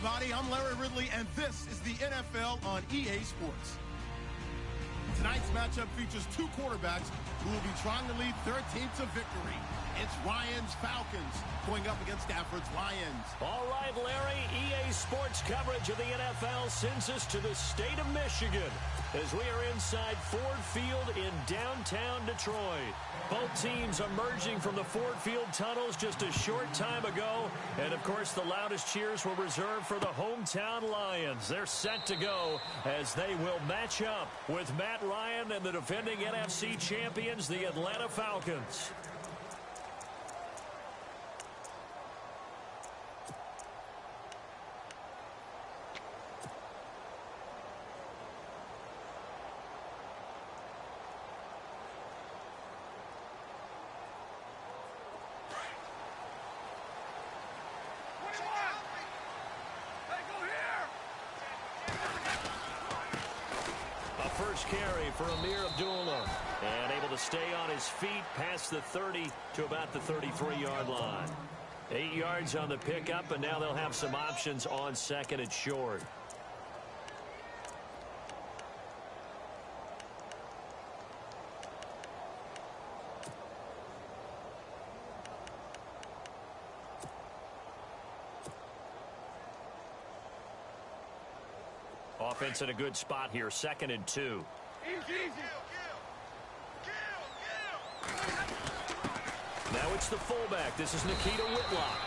everybody. I'm Larry Ridley, and this is the NFL on EA Sports. Tonight's matchup features two quarterbacks who will be trying to lead their team to victory. It's Ryan's Falcons going up against Stafford's Lions. All right, Larry, EA Sports coverage of the NFL sends us to the state of Michigan as we are inside Ford Field in downtown Detroit. Both teams emerging from the Ford Field tunnels just a short time ago. And, of course, the loudest cheers were reserved for the hometown Lions. They're set to go as they will match up with Matt Ryan and the defending NFC champions, the Atlanta Falcons. First carry for Amir Abdullah, and able to stay on his feet past the 30 to about the 33-yard line. 8 yards on the pickup, and now they'll have some options on second and short. Offense in a good spot here, 2nd and 2. Now it's the fullback. This is Nikita Whitlock.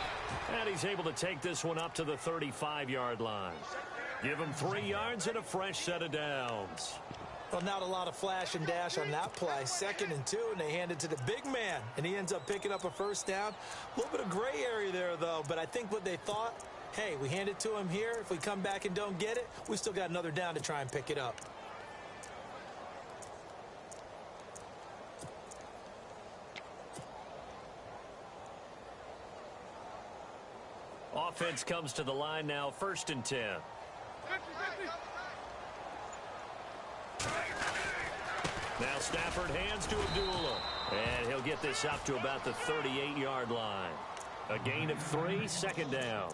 And he's able to take this one up to the 35-yard line. Give him 3 yards and a fresh set of downs. Well, not a lot of flash and dash on that play. 2nd and 2, and they hand it to the big man. And he ends up picking up a first down. A little bit of gray area there, though. But I think what they thought, hey, we hand it to him here. If we come back and don't get it, we still got another down to try and pick it up. Offense comes to the line now, 1st and 10. Now Stafford hands to Abdullah. And he'll get this up to about the 38-yard line. A gain of 3, 2nd down.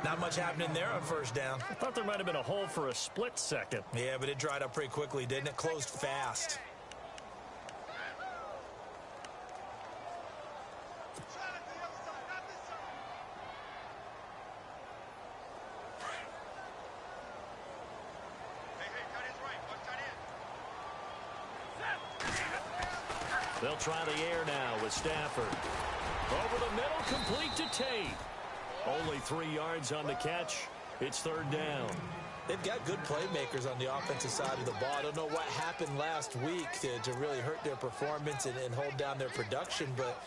Not much happening there on first down. I thought there might have been a hole for a split second. Yeah, but it dried up pretty quickly, didn't it? Closed fast. They'll try the air now with Stafford. Over the middle, complete to Tate. Only 3 yards on the catch. It's 3rd down. They've got good playmakers on the offensive side of the ball. I don't know what happened last week to really hurt their performance and hold down their production, but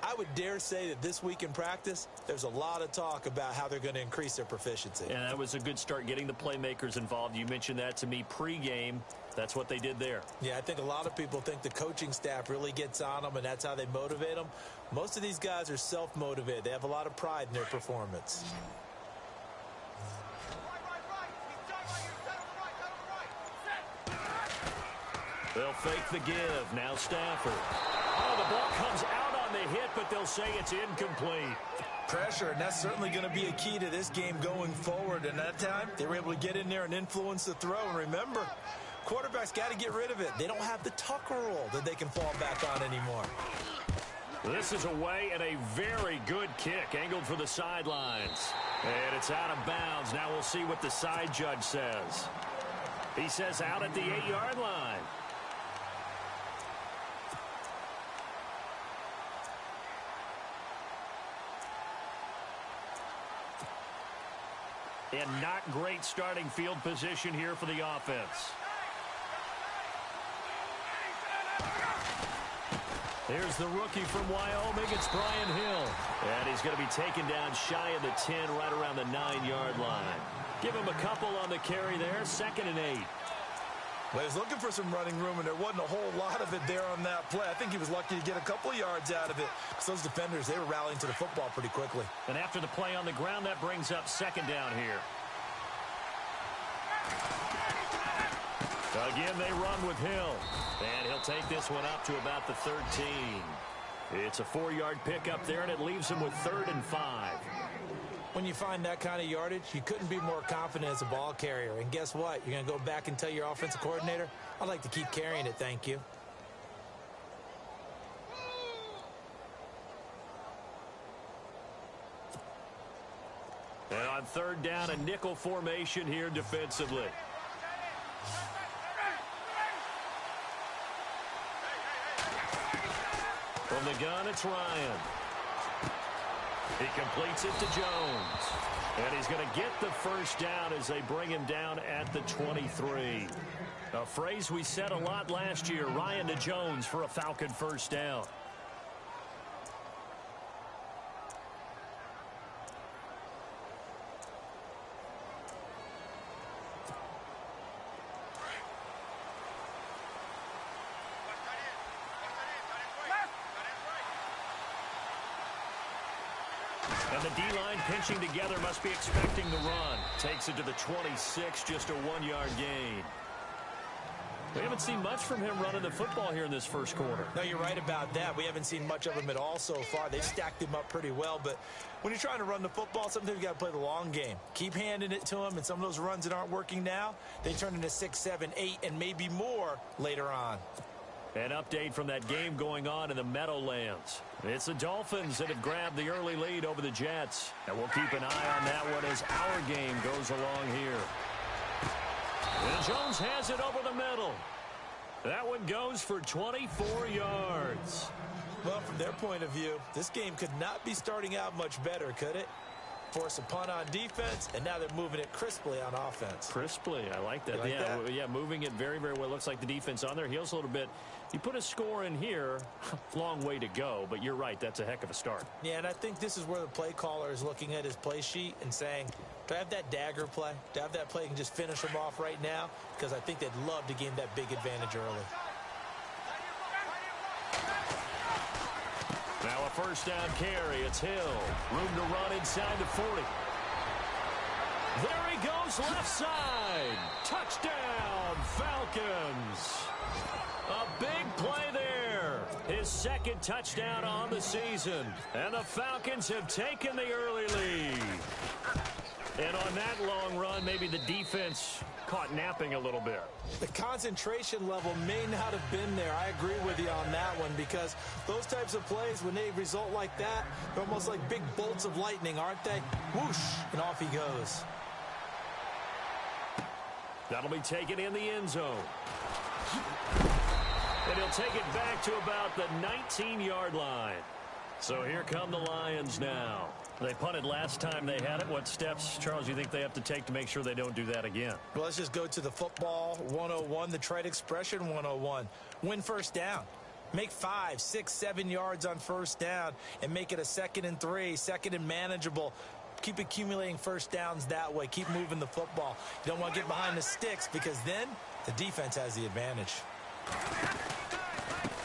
I would dare say that this week in practice, there's a lot of talk about how they're going to increase their proficiency. And that was a good start, getting the playmakers involved. You mentioned that to me pregame. That's what they did there. Yeah, I think a lot of people think the coaching staff really gets on them, and that's how they motivate them. Most of these guys are self-motivated. They have a lot of pride in their performance. They'll fake the give. Now Stafford. Oh, the ball comes out on the hit, but they'll say it's incomplete. Pressure, and that's certainly going to be a key to this game going forward. And that time, they were able to get in there and influence the throw. And remember, quarterbacks got to get rid of it. They don't have the Tucker roll that they can fall back on anymore. This is away and a very good kick, angled for the sidelines. And it's out of bounds. Now we'll see what the side judge says. He says out at the 8-yard line. And not great starting field position here for the offense. Here's the rookie from Wyoming. It's Brian Hill. And he's going to be taken down shy of the 10, right around the 9-yard line. Give him a couple on the carry there. 2nd and 8. Well, he was looking for some running room, and there wasn't a whole lot of it there on that play. I think he was lucky to get a couple of yards out of it. Because those defenders, they were rallying to the football pretty quickly. And after the play on the ground, that brings up 2nd down here. Again, they run with Hill. And he'll take this one up to about the 13. It's a 4-yard pickup there, and it leaves him with 3rd and 5. When you find that kind of yardage, you couldn't be more confident as a ball carrier. And guess what? You're going to go back and tell your offensive coordinator, I'd like to keep carrying it, thank you. And on third down, a nickel formation here defensively. From the gun, it's Ryan. He completes it to Jones. And he's going to get the first down as they bring him down at the 23. A phrase we said a lot last year, Ryan to Jones for a Falcon first down. And the D-line pinching together, must be expecting the run. Takes it to the 26, just a 1-yard gain. We haven't seen much from him running the football here in this first quarter. No, you're right about that. We haven't seen much of him at all so far. They've stacked him up pretty well, but when you're trying to run the football, sometimes you got to play the long game. Keep handing it to him, and some of those runs that aren't working now, they turn into 6, 7, 8, and maybe more later on. An update from that game going on in the Meadowlands. It's the Dolphins that have grabbed the early lead over the Jets. And we'll keep an eye on that one as our game goes along here. And Jones has it over the middle. That one goes for 24 yards. Well, from their point of view, this game could not be starting out much better, could it? Force a punt on defense, and now they're moving it crisply on offense. Crisply, I like that. Like that? Yeah, moving it very, very well. Looks like the defense on their heels a little bit. You put a score in here, long way to go, but you're right, that's a heck of a start. Yeah, and I think this is where the play caller is looking at his play sheet and saying, do I have that dagger play? Do I have that play and just finish them off right now? Because I think they'd love to gain that big advantage early. Now a first down carry. It's Hill. Room to run inside the 40. There he goes left side. Touchdown, Falcons. A big play there. His second touchdown on the season. And the Falcons have taken the early lead. And on that long run, maybe the defense caught napping a little bit. The concentration level may not have been there. I agree with you on that one, because those types of plays, when they result like that, they're almost like big bolts of lightning, aren't they? Whoosh, and off he goes. That'll be taken in the end zone. And he'll take it back to about the 19-yard line. So here come the Lions now. They punted last time they had it. What steps, Charles, you think they have to take to make sure they don't do that again? Well, let's just go to the football 101, the trite expression 101. Win first down. Make 5, 6, 7 yards on first down and make it a 2nd and 3, 2nd and manageable. Keep accumulating first downs that way. Keep moving the football. You don't want to get behind the sticks, because then the defense has the advantage.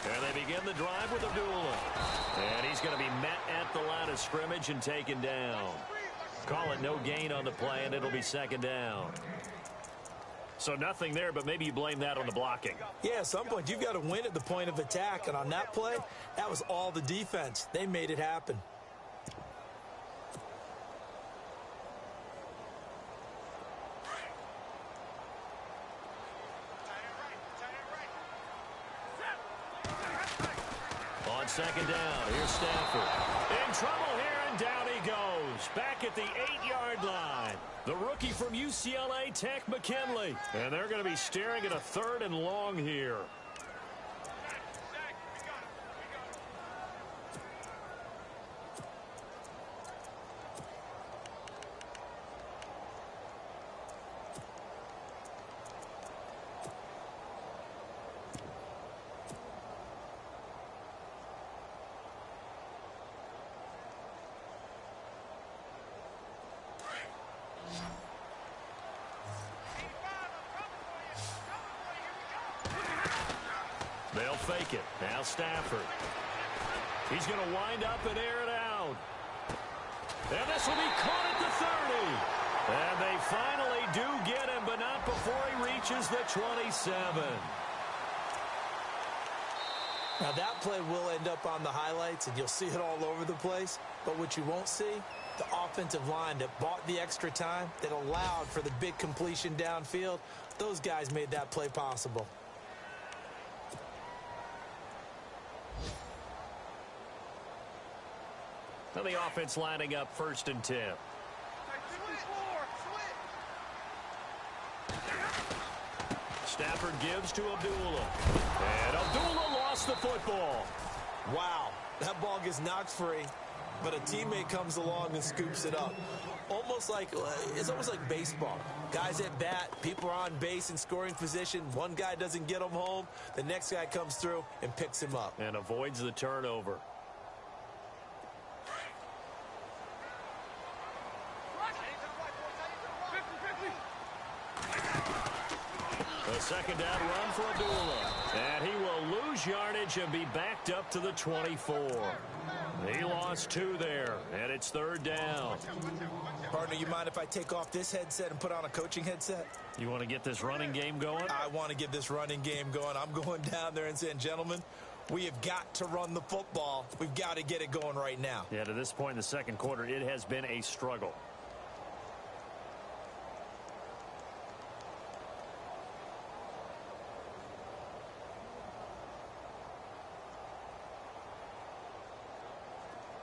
And they begin the drive with Abdullah. And he's going to be met at the line of scrimmage and taken down. Call it no gain on the play, and it'll be 2nd down. So nothing there, but maybe you blame that on the blocking. Yeah, at some point, you've got to win at the point of attack. And on that play, that was all the defense. They made it happen. On 2nd down, here's Stafford. In trouble here, and down he goes. Back at the 8-yard line. The rookie from UCLA, Tech McKinley. And they're going to be staring at a 3rd and long here. They'll fake it. Now Stafford. He's going to wind up and air it out. And this will be caught at the 30. And they finally do get him, but not before he reaches the 27. Now that play will end up on the highlights, and you'll see it all over the place. But what you won't see, the offensive line that bought the extra time, that allowed for the big completion downfield, those guys made that play possible. Now the offense lining up 1st and 10. Stafford gives to Abdullah. And Abdullah lost the football. Wow, that ball gets knocked free, but a teammate comes along and scoops it up. It's almost like baseball. Guys at bat, people are on base in scoring position. One guy doesn't get him home. The next guy comes through and picks him up. And avoids the turnover. A second down run for Abdullah. And he will lose yardage and be backed up to the 24. He lost 2 there, and it's 3rd down. Partner, you mind if I take off this headset and put on a coaching headset? You want to get this running game going? I want to get this running game going. I'm going down there and saying, gentlemen, we have got to run the football. We've got to get it going right now. Yeah, to this point in the second quarter, it has been a struggle.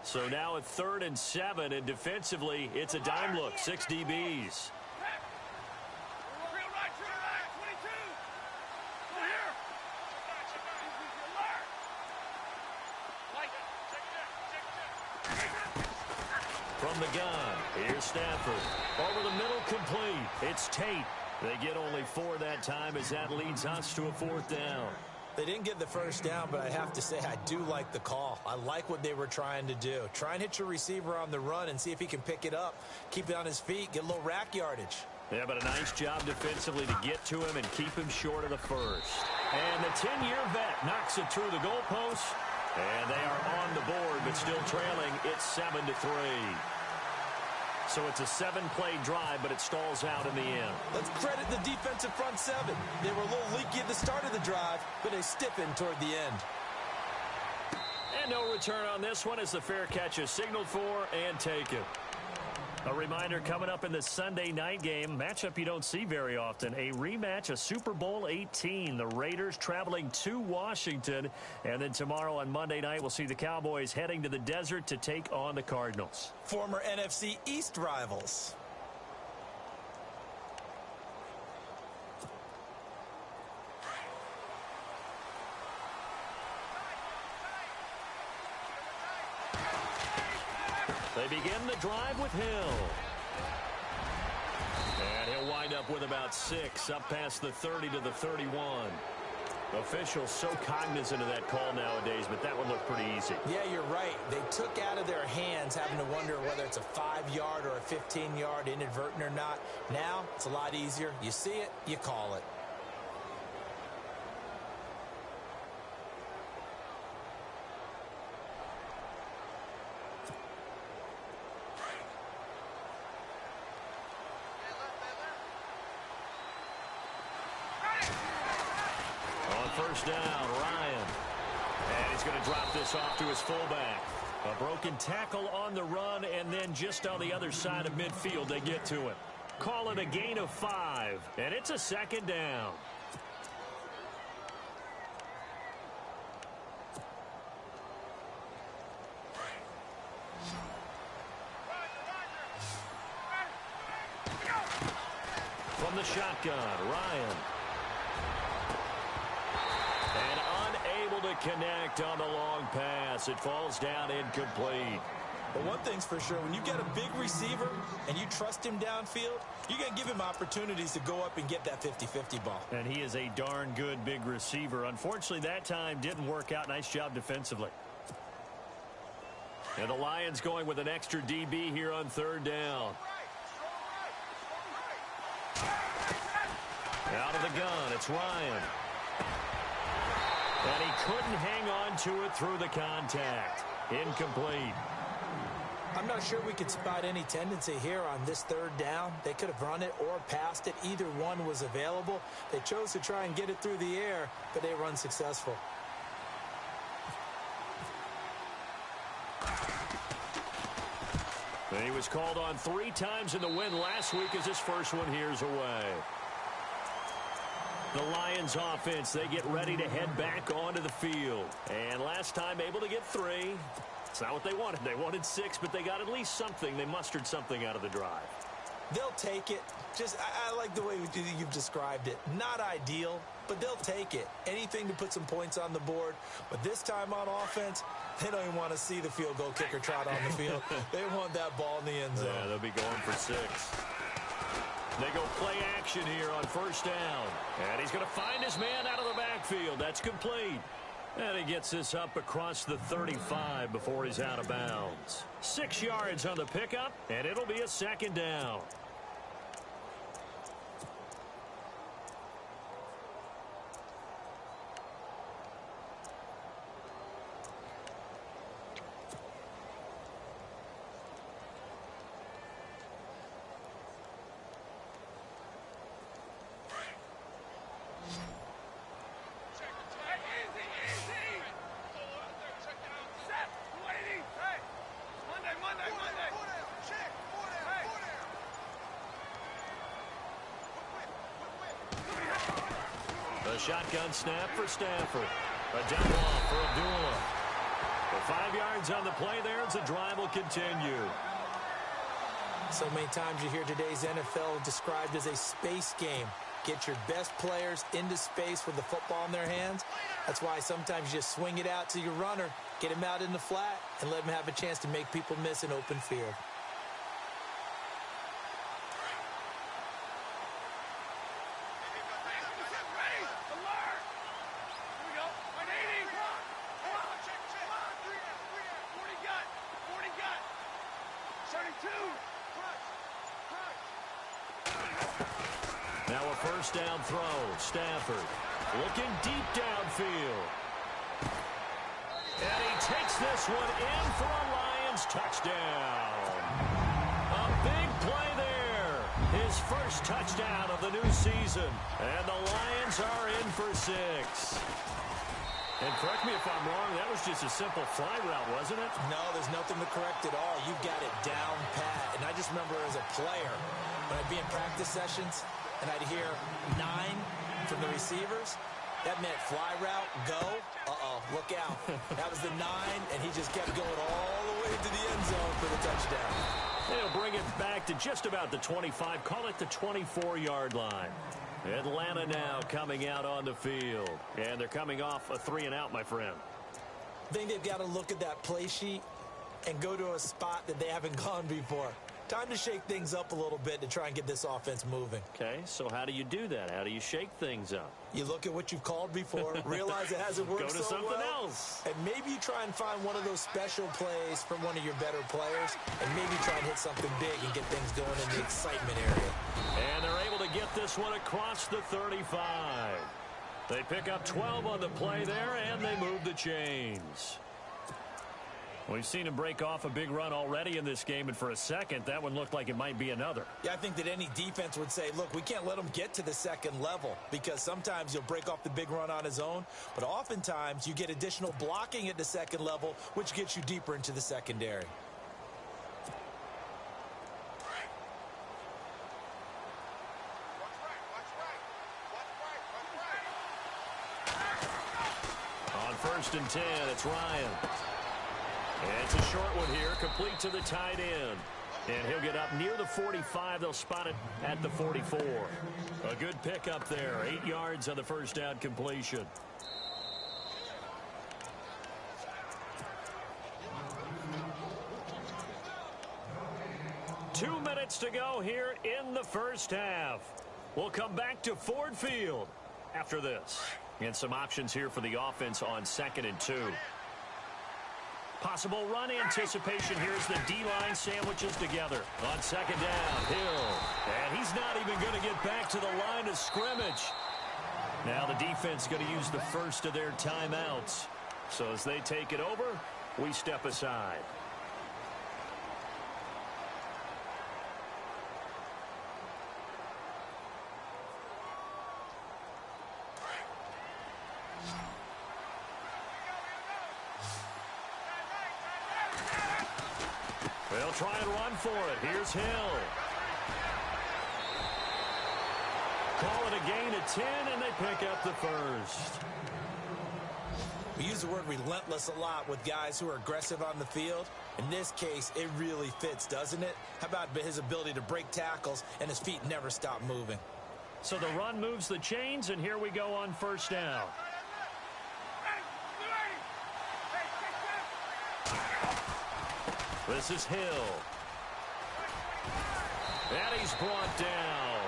So now at 3rd and 7, and defensively, it's a dime look, 6 DBs. From the gun, here's Stafford. Over the middle, complete. It's Tate. They get only 4 that time as that leads us to a 4th down. They didn't get the first down, but I have to say I do like the call. I like what they were trying to do. Try and hit your receiver on the run and see if he can pick it up, keep it on his feet, get a little rack yardage. Yeah, but a nice job defensively to get to him and keep him short of the first. And the 10-year vet knocks it through the goalpost. And they are on the board, but still trailing. It's 7-3. So it's a 7-play drive, but it stalls out in the end. Let's credit the defensive front 7. They were a little leaky at the start of the drive, but they stiffened toward the end. And no return on this one as the fair catch is signaled for and taken. A reminder coming up in the Sunday night game, matchup you don't see very often, a rematch of Super Bowl 18. The Raiders traveling to Washington. And then tomorrow on Monday night, we'll see the Cowboys heading to the desert to take on the Cardinals. Former NFC East rivals. They begin the drive with Hill. And he'll wind up with about 6 up past the 30 to the 31. Officials so cognizant of that call nowadays, but that one looked pretty easy. Yeah, you're right. They took out of their hands having to wonder whether it's a 5-yard or a 15-yard inadvertent or not. Now, it's a lot easier. You see it, you call it. First down, Ryan. And he's going to drop this off to his fullback. A broken tackle on the run, and then just on the other side of midfield, they get to it. Call it a gain of 5, and it's a 2nd down. From the shotgun, Ryan. To connect on the long pass. It falls down incomplete. But one thing's for sure, when you get a big receiver and you trust him downfield, you're going to give him opportunities to go up and get that 50-50 ball. And he is a darn good big receiver. Unfortunately, that time didn't work out. Nice job defensively. And the Lions going with an extra DB here on 3rd down. Out of the gun, it's Ryan. And he couldn't hang on to it through the contact. Incomplete. I'm not sure we could spot any tendency here on this 3rd down. They could have run it or passed it. Either one was available. They chose to try and get it through the air, but they were unsuccessful. And he was called on 3 times in the win last week as his first one here's away. The Lions offense, they get ready to head back onto the field. And last time able to get 3. It's not what they wanted. They wanted 6, but they got at least something. They mustered something out of the drive. They'll take it. I like the way you've described it. Not ideal, but they'll take it. Anything to put some points on the board. But this time on offense, they don't even want to see the field goal kicker trot on the field. They want that ball in the end zone. Yeah, they'll be going for 6. They go play action here on first down. And he's going to find his man out of the backfield. That's complete. And he gets this up across the 35 before he's out of bounds. 6 yards on the pickup, and it'll be a second down. Shotgun snap for Stafford. A down ball for Abdullah. The 5 yards on the play there as the drive will continue. So many times you hear today's NFL described as a space game. Get your best players into space with the football in their hands. That's why sometimes you just swing it out to your runner, get him out in the flat, and let him have a chance to make people miss an open field. Now a first down throw. Stafford looking deep downfield. And he takes this one in for a Lions touchdown. A big play there. His first touchdown of the new season. And the Lions are in for 6. And correct me if I'm wrong, that was just a simple fly route, wasn't it? No, there's nothing to correct at all. You've got it down pat. And I just remember as a player, when I'd be in practice sessions, and I'd hear 9 from the receivers, that meant fly route, go, look out. That was the 9, and he just kept going all the way to the end zone for the touchdown. They'll bring it back to just about the 25, call it the 24-yard line. Atlanta now coming out on the field, and they're coming off a 3-and-out, my friend. I think they've got to look at that play sheet and go to a spot that they haven't gone before. Time to shake things up a little bit to try and get this offense moving. Okay, so how do you do that? How do you shake things up? You look at what you've called before, realize it hasn't worked Go to so something well, else. and maybe you try and find one of those special plays from one of your better players, and maybe try and hit something big and get things going in the excitement area. And they're able to get this one across the 35. They pick up 12 on the play there, and they move the chains. We've seen him break off a big run already in this game, and for a second, that one looked like it might be another. Yeah, I think that any defense would say, look, we can't let him get to the second level, because sometimes he'll break off the big run on his own, but oftentimes you get additional blocking at the second level, which gets you deeper into the secondary. On 1st and 10, it's Ryan. And it's a short one here, complete to the tight end. And he'll get up near the 45. They'll spot it at the 44. A good pickup there. 8 yards on the first down completion. Two minutes to go here in the first half. We'll come back to Ford Field after this. And some options here for the offense on 2nd and 2. Possible run anticipation. Here's the D-line sandwiches together. On 2nd down, Hill. And he's not even going to get back to the line of scrimmage. Now the defense going to use the first of their timeouts. So as they take it over, we step aside. They'll try and run for it. Here's Hill. Call it a gain of 10, and they pick up the first. We use the word relentless a lot with guys who are aggressive on the field. In this case, it really fits, doesn't it? How about his ability to break tackles and his feet never stop moving? So the run moves the chains, and here we go on first down. This is Hill. And he's brought down.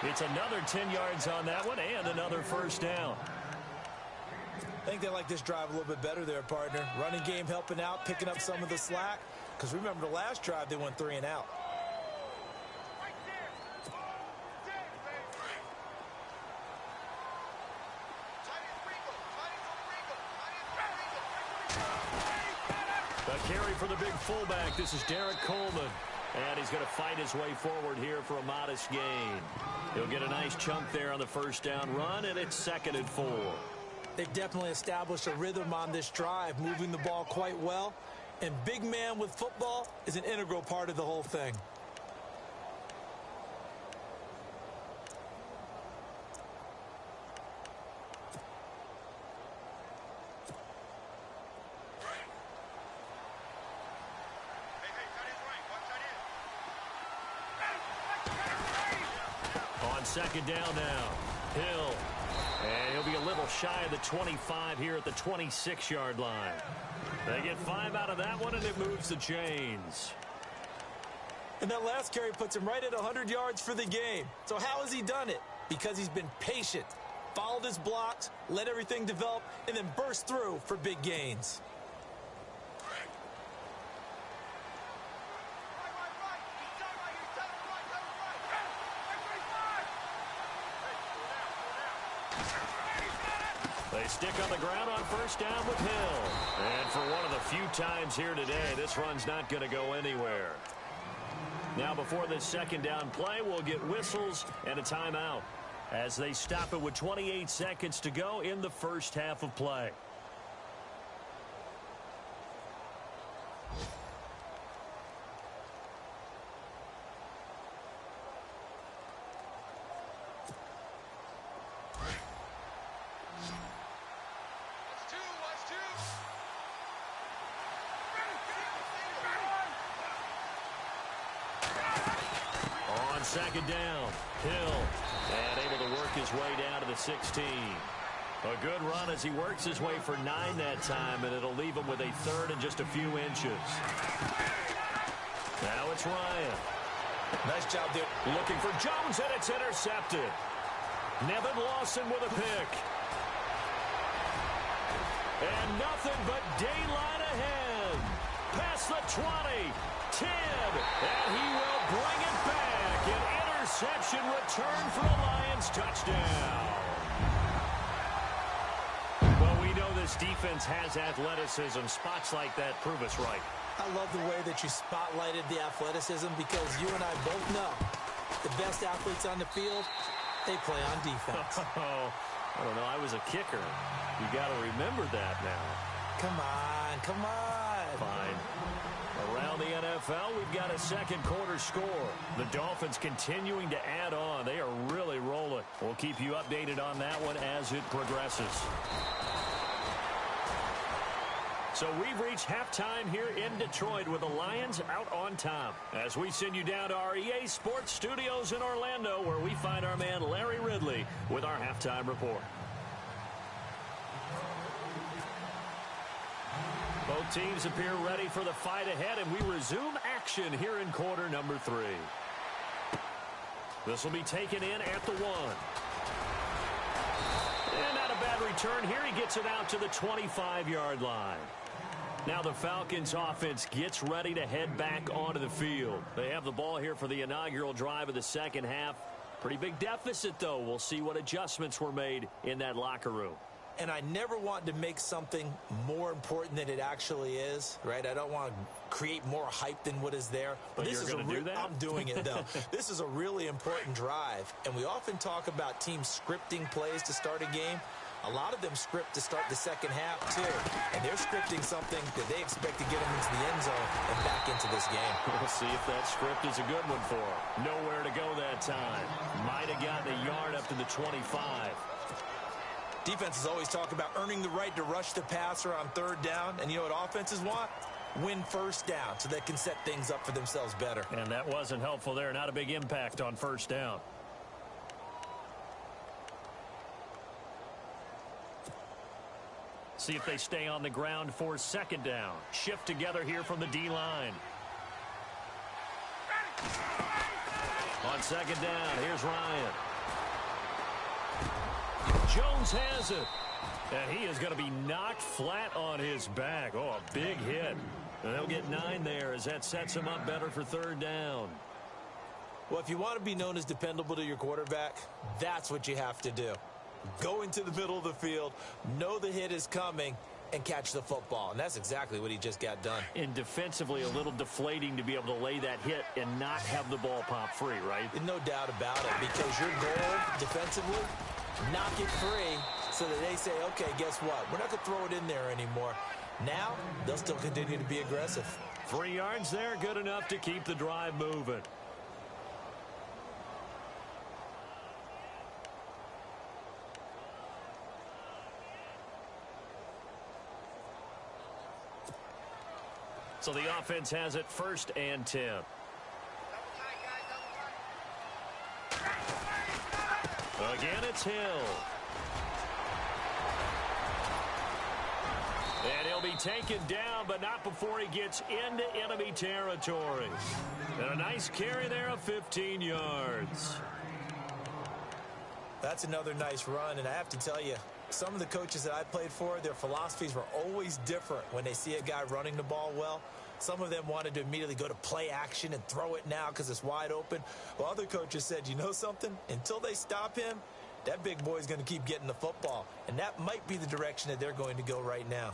It's another 10 yards on that one and another first down. I think they like this drive a little bit better there, partner. Running game helping out, picking up some of the slack. Because remember, the last drive, they went 3 and out. A carry for the big fullback. This is Derek Coleman. And he's going to fight his way forward here for a modest gain. He'll get a nice chunk there on the first down run, and it's 2nd and 4. They've definitely established a rhythm on this drive, moving the ball quite well. And big man with football is an integral part of the whole thing. On 2nd down now, Hill. And he'll be a little shy of the 25 here at the 26-yard line. They get 5 out of that one, and it moves the chains. And that last carry puts him right at 100 yards for the game. So how has he done it? Because he's been patient, followed his blocks, let everything develop, and then burst through for big gains. They stick on the ground on first down with Hill. And for one of the few times here today, this run's not going to go anywhere. Now before this 2nd down play, we'll get whistles and a timeout as they stop it with 28 seconds to go in the first half of play. On 2nd down, Hill, and able to work his way down to the 16. A good run as he works his way for 9 that time, and it'll leave him with a 3rd and just a few inches. Now it's Ryan. Nice job, dude. Looking for Jones, and it's intercepted. Nevin Lawson with a pick. And nothing but daylight ahead. Past the 20. 10, and he will bring it back. An interception return for a Lions touchdown. Well, we know this defense has athleticism. Spots like that prove us right. I love the way that you spotlighted the athleticism because you and I both know the best athletes on the field, they play on defense. I don't know. I was a kicker. You got to remember that now. Come on, come on. Fine. Around the NFL, we've got a 2nd quarter score. The Dolphins continuing to add on. They are really rolling. We'll keep you updated on that one as it progresses. So we've reached halftime here in Detroit with the Lions out on top. As we send you down to our EA Sports Studios in Orlando, where we find our man Larry Ridley with our halftime report. Both teams appear ready for the fight ahead, and we resume action here in quarter number 3. This will be taken in at the 1. And not a bad return here. He gets it out to the 25-yard line. Now the Falcons offense gets ready to head back onto the field. They have the ball here for the inaugural drive of the 2nd half. Pretty big deficit, though. We'll see what adjustments were made in that locker room. And I never want to make something more important than it actually is, right? I don't want to create more hype than what is there. But this you're going to do that? I'm doing it, though. This is a really important drive. And we often talk about teams scripting plays to start a game. A lot of them script to start the second half, too. And they're scripting something that they expect to get them into the end zone and back into this game. We'll see if that script is a good one for them. Nowhere to go that time. Might have gotten a yard up to the 25. Defenses always talk about earning the right to rush the passer on third down. And you know what offenses want? Win first down so they can set things up for themselves better. And that wasn't helpful there. Not a big impact on first down. See if they stay on the ground for second down. Shift together here from the D-line. On second down, here's Ryan. Jones has it. And he is going to be knocked flat on his back. Oh, a big hit. And they'll get 9 there as that sets him up better for third down. Well, if you want to be known as dependable to your quarterback, that's what you have to do. Go into the middle of the field, know the hit is coming, and catch the football. And that's exactly what he just got done. And defensively, a little deflating to be able to lay that hit and not have the ball pop free, right? No doubt about it, because your goal defensively, knock it free so that they say, okay, guess what? We're not going to throw it in there anymore. Now, they'll still continue to be aggressive. 3 yards there, good enough to keep the drive moving. So the offense has it 1st and 10. Again, it's Hill. And he'll be taken down, but not before he gets into enemy territory. And a nice carry there of 15 yards. That's another nice run, and I have to tell you, some of the coaches that I played for, their philosophies were always different when they see a guy running the ball well. Some of them wanted to immediately go to play action and throw it now because it's wide open. Well, other coaches said, you know something? Until they stop him, that big boy's going to keep getting the football. And that might be the direction that they're going to go right now.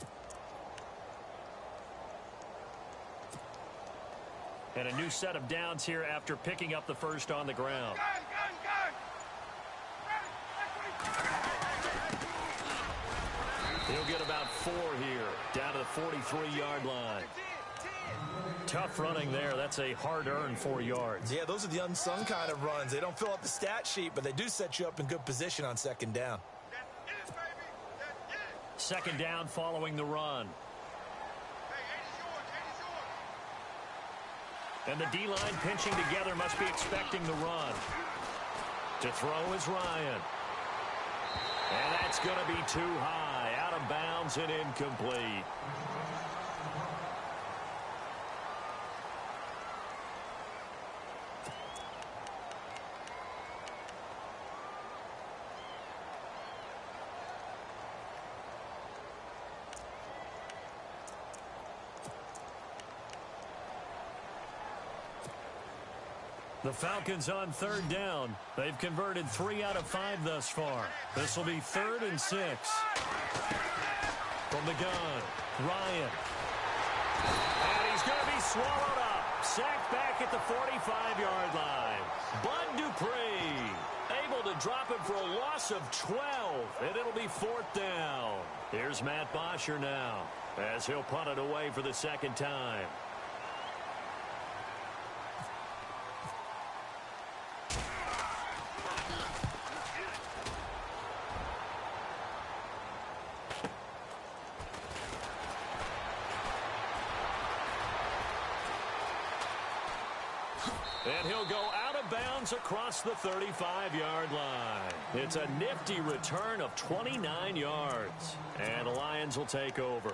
And a new set of downs here after picking up the first on the ground. He'll get about 4 here, down to the 43-yard line. Tough running there. That's a hard-earned 4 yards. Yeah, those are the unsung kind of runs. They don't fill up the stat sheet, but they do set you up in good position on second down. Second down following the run. And the D-line pinching together, must be expecting the run. To throw is Ryan. And that's going to be too high, out of bounds and incomplete. The Falcons on third down. They've converted 3 out of 5 thus far. This will be 3rd and 6. From the gun, Ryan. And he's going to be swallowed up. Sacked back at the 45-yard line. Bud Dupree able to drop him for a loss of 12. And it'll be 4th down. Here's Matt Bosher now as he'll punt it away for the second time. And he'll go out of bounds across the 35-yard line. It's a nifty return of 29 yards. And the Lions will take over.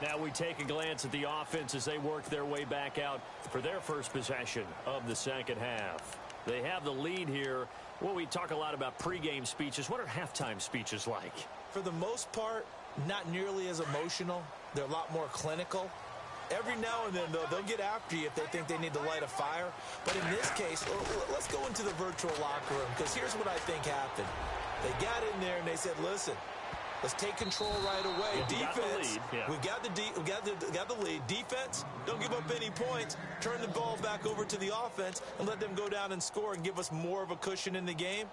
Now we take a glance at the offense as they work their way back out for their first possession of the second half. They have the lead here. Well, we talk a lot about pregame speeches. What are halftime speeches like? For the most part, not nearly as emotional. They're a lot more clinical. Every now and then, though, they'll get after you if they think they need to light a fire. But in this case, let's go into the virtual locker room, because here's what I think happened. They got in there and they said, listen, let's take control right away. Defense, we got the lead. Defense, don't give up any points. Turn the ball back over to the offense and let them go down and score and give us more of a cushion in the game.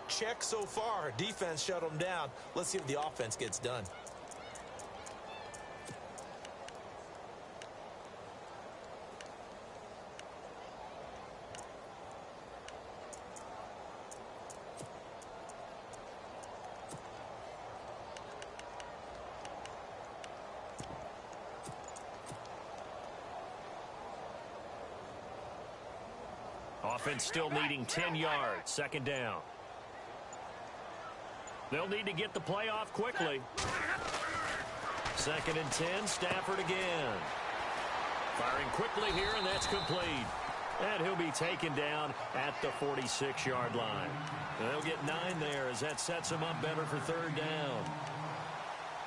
check so far. Defense shut them down. Let's see if the offense gets done. Offense still needing 10 yards. Second down. They'll need to get the play off quickly. Second and 10. Stafford again. Firing quickly here, and that's complete. And he'll be taken down at the 46-yard line. They'll get 9 there as that sets him up better for third down.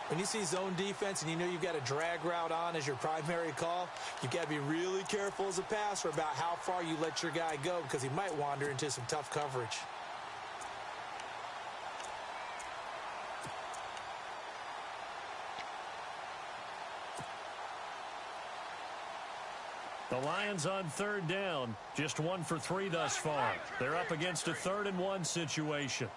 When you see zone defense and you know you've got a drag route on as your primary call, you've got to be really careful as a passer about how far you let your guy go because he might wander into some tough coverage. The Lions on third down, just 1 for 3 thus far. They're up against a 3rd and 1 situation.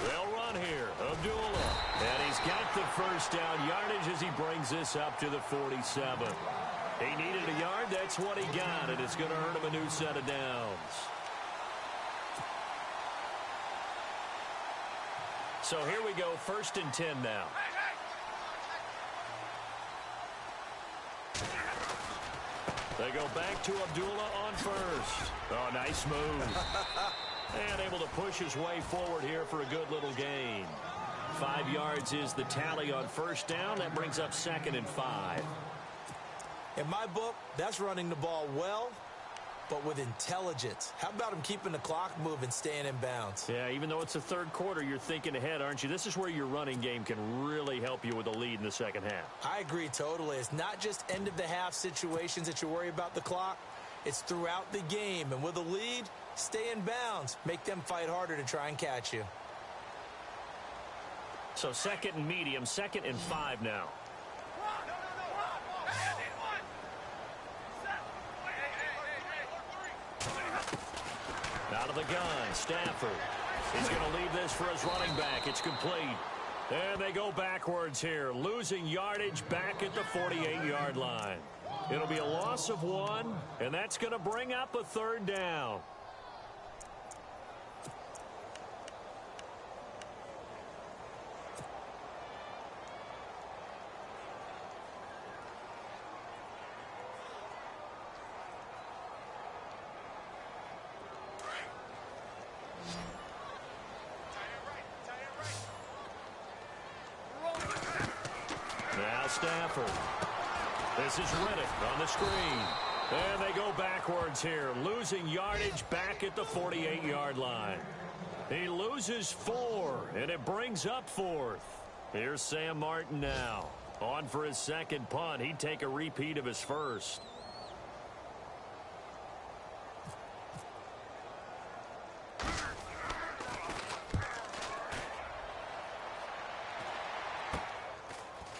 They'll run here. Abdullah. And he's got the first down yardage as he brings this up to the 47. He needed a yard. That's what he got, and it's going to earn him a new set of downs. So here we go, 1st and 10 now. They go back to Abdullah on first. Oh, nice move. And able to push his way forward here for a good little gain. 5 yards is the tally on first down. That brings up 2nd and 5. In my book, that's running the ball well, but with intelligence. How about him keeping the clock moving, staying in bounds? Yeah, even though it's the third quarter, you're thinking ahead, aren't you? This is where your running game can really help you with a lead in the second half. I agree totally. It's not just end-of-the-half situations that you worry about the clock. It's throughout the game. And with a lead, stay in bounds. Make them fight harder to try and catch you. So 2nd and medium, 2nd and 5 now. Out of the gun, Stafford. He's going to leave this for his running back. It's complete. And they go backwards here, losing yardage back at the 48-yard line. It'll be a loss of 1, and that's going to bring up a 3rd down. Now Stafford. This is Riddick on the screen. And they go backwards here, losing yardage back at the 48-yard line. He loses 4, and it brings up 4th. Here's Sam Martin now. On for his second punt. He'd take a repeat of his first.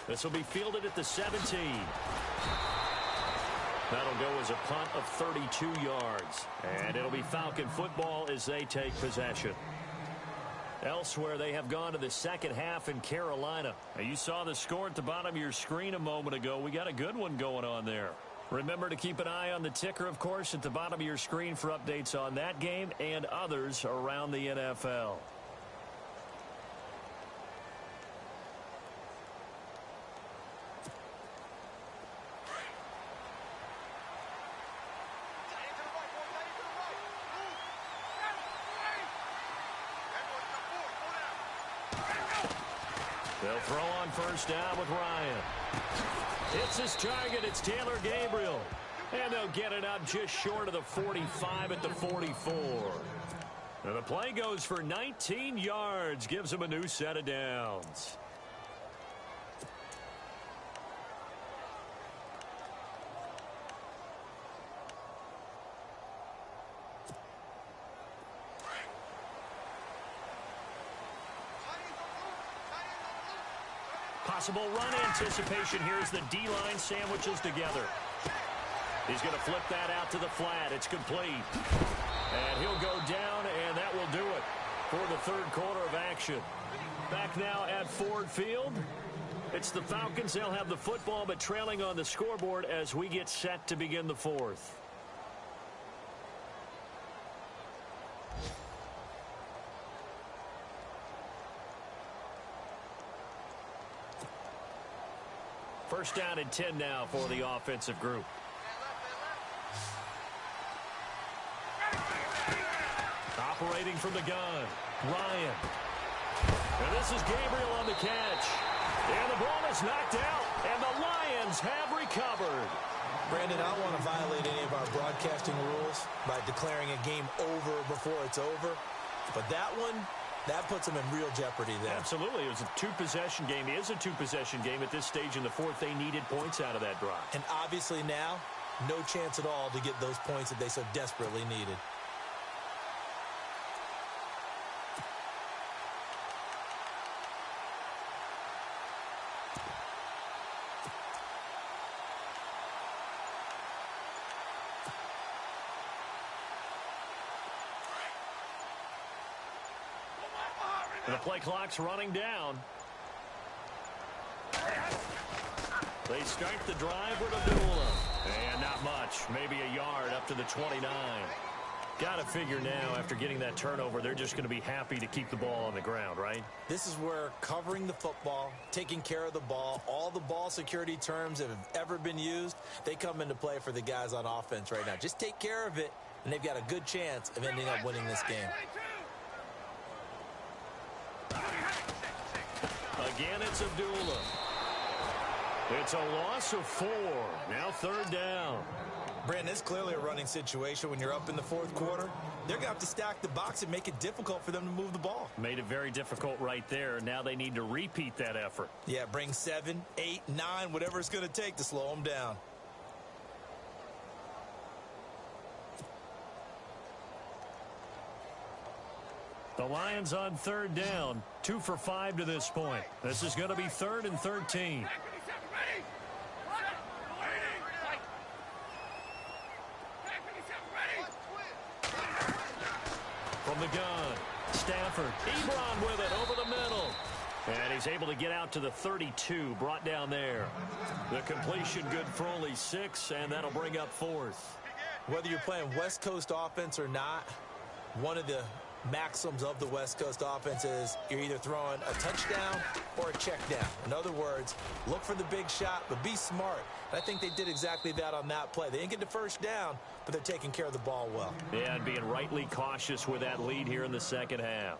This will be fielded at the 17. That'll go as a punt of 32 yards. And it'll be Falcon football as they take possession. Elsewhere, they have gone to the second half in Carolina. Now, you saw the score at the bottom of your screen a moment ago. We got a good one going on there. Remember to keep an eye on the ticker, of course, at the bottom of your screen for updates on that game and others around the NFL. They'll throw on first down with Ryan. It's his target. It's Taylor Gabriel. And they'll get it up just short of the 45 at the 44. Now the play goes for 19 yards. Gives him a new set of downs. Possible run anticipation here as the D-line sandwiches together. He's going to flip that out to the flat. It's complete. And he'll go down, and And that will do it for the third quarter of action. Back now at Ford Field. It's the Falcons. They'll have the football, but trailing on the scoreboard as we get set to begin the fourth. First down and 10 now for the offensive group. Operating from the gun, Ryan. And this is Gabriel on the catch. And the ball is knocked out, and the Lions have recovered. Brandon, I don't want to violate any of our broadcasting rules by declaring a game over before it's over. But that one, that puts them in real jeopardy there. Absolutely. It was a two-possession game. It is a two-possession game at this stage in the fourth. They needed points out of that drive. And obviously now, no chance at all to get those points that they so desperately needed. The play clock's running down. They start the drive with Abdullah. And not much. Maybe a yard up to the 29. Got to figure now, after getting that turnover, they're just going to be happy to keep the ball on the ground, right? This is where covering the football, taking care of the ball, all the ball security terms that have ever been used, they come into play for the guys on offense right now. Just take care of it, and they've got a good chance of ending up winning this game. Again, it's Abdullah. It's a loss of 4. Now third down. Brandon, it's clearly a running situation when you're up in the fourth quarter. They're going to have to stack the box and make it difficult for them to move the ball. Made it very difficult right there. Now they need to repeat that effort. Yeah, bring 7, 8, 9, whatever it's going to take to slow them down. The Lions on third down, 2 for 5 to this point. This is going to be 3rd and 13. From the gun, Stafford, Ebron with it over the middle. And he's able to get out to the 32, brought down there. The completion good for only 6, and that'll bring up 4th. Whether you're playing West Coast offense or not, one of the maxims of the West Coast offense is you're either throwing a touchdown or a check down. In other words, look for the big shot, but be smart. And I think they did exactly that on that play. They didn't get the first down, but they're taking care of the ball well. Yeah, and being rightly cautious with that lead here in the second half.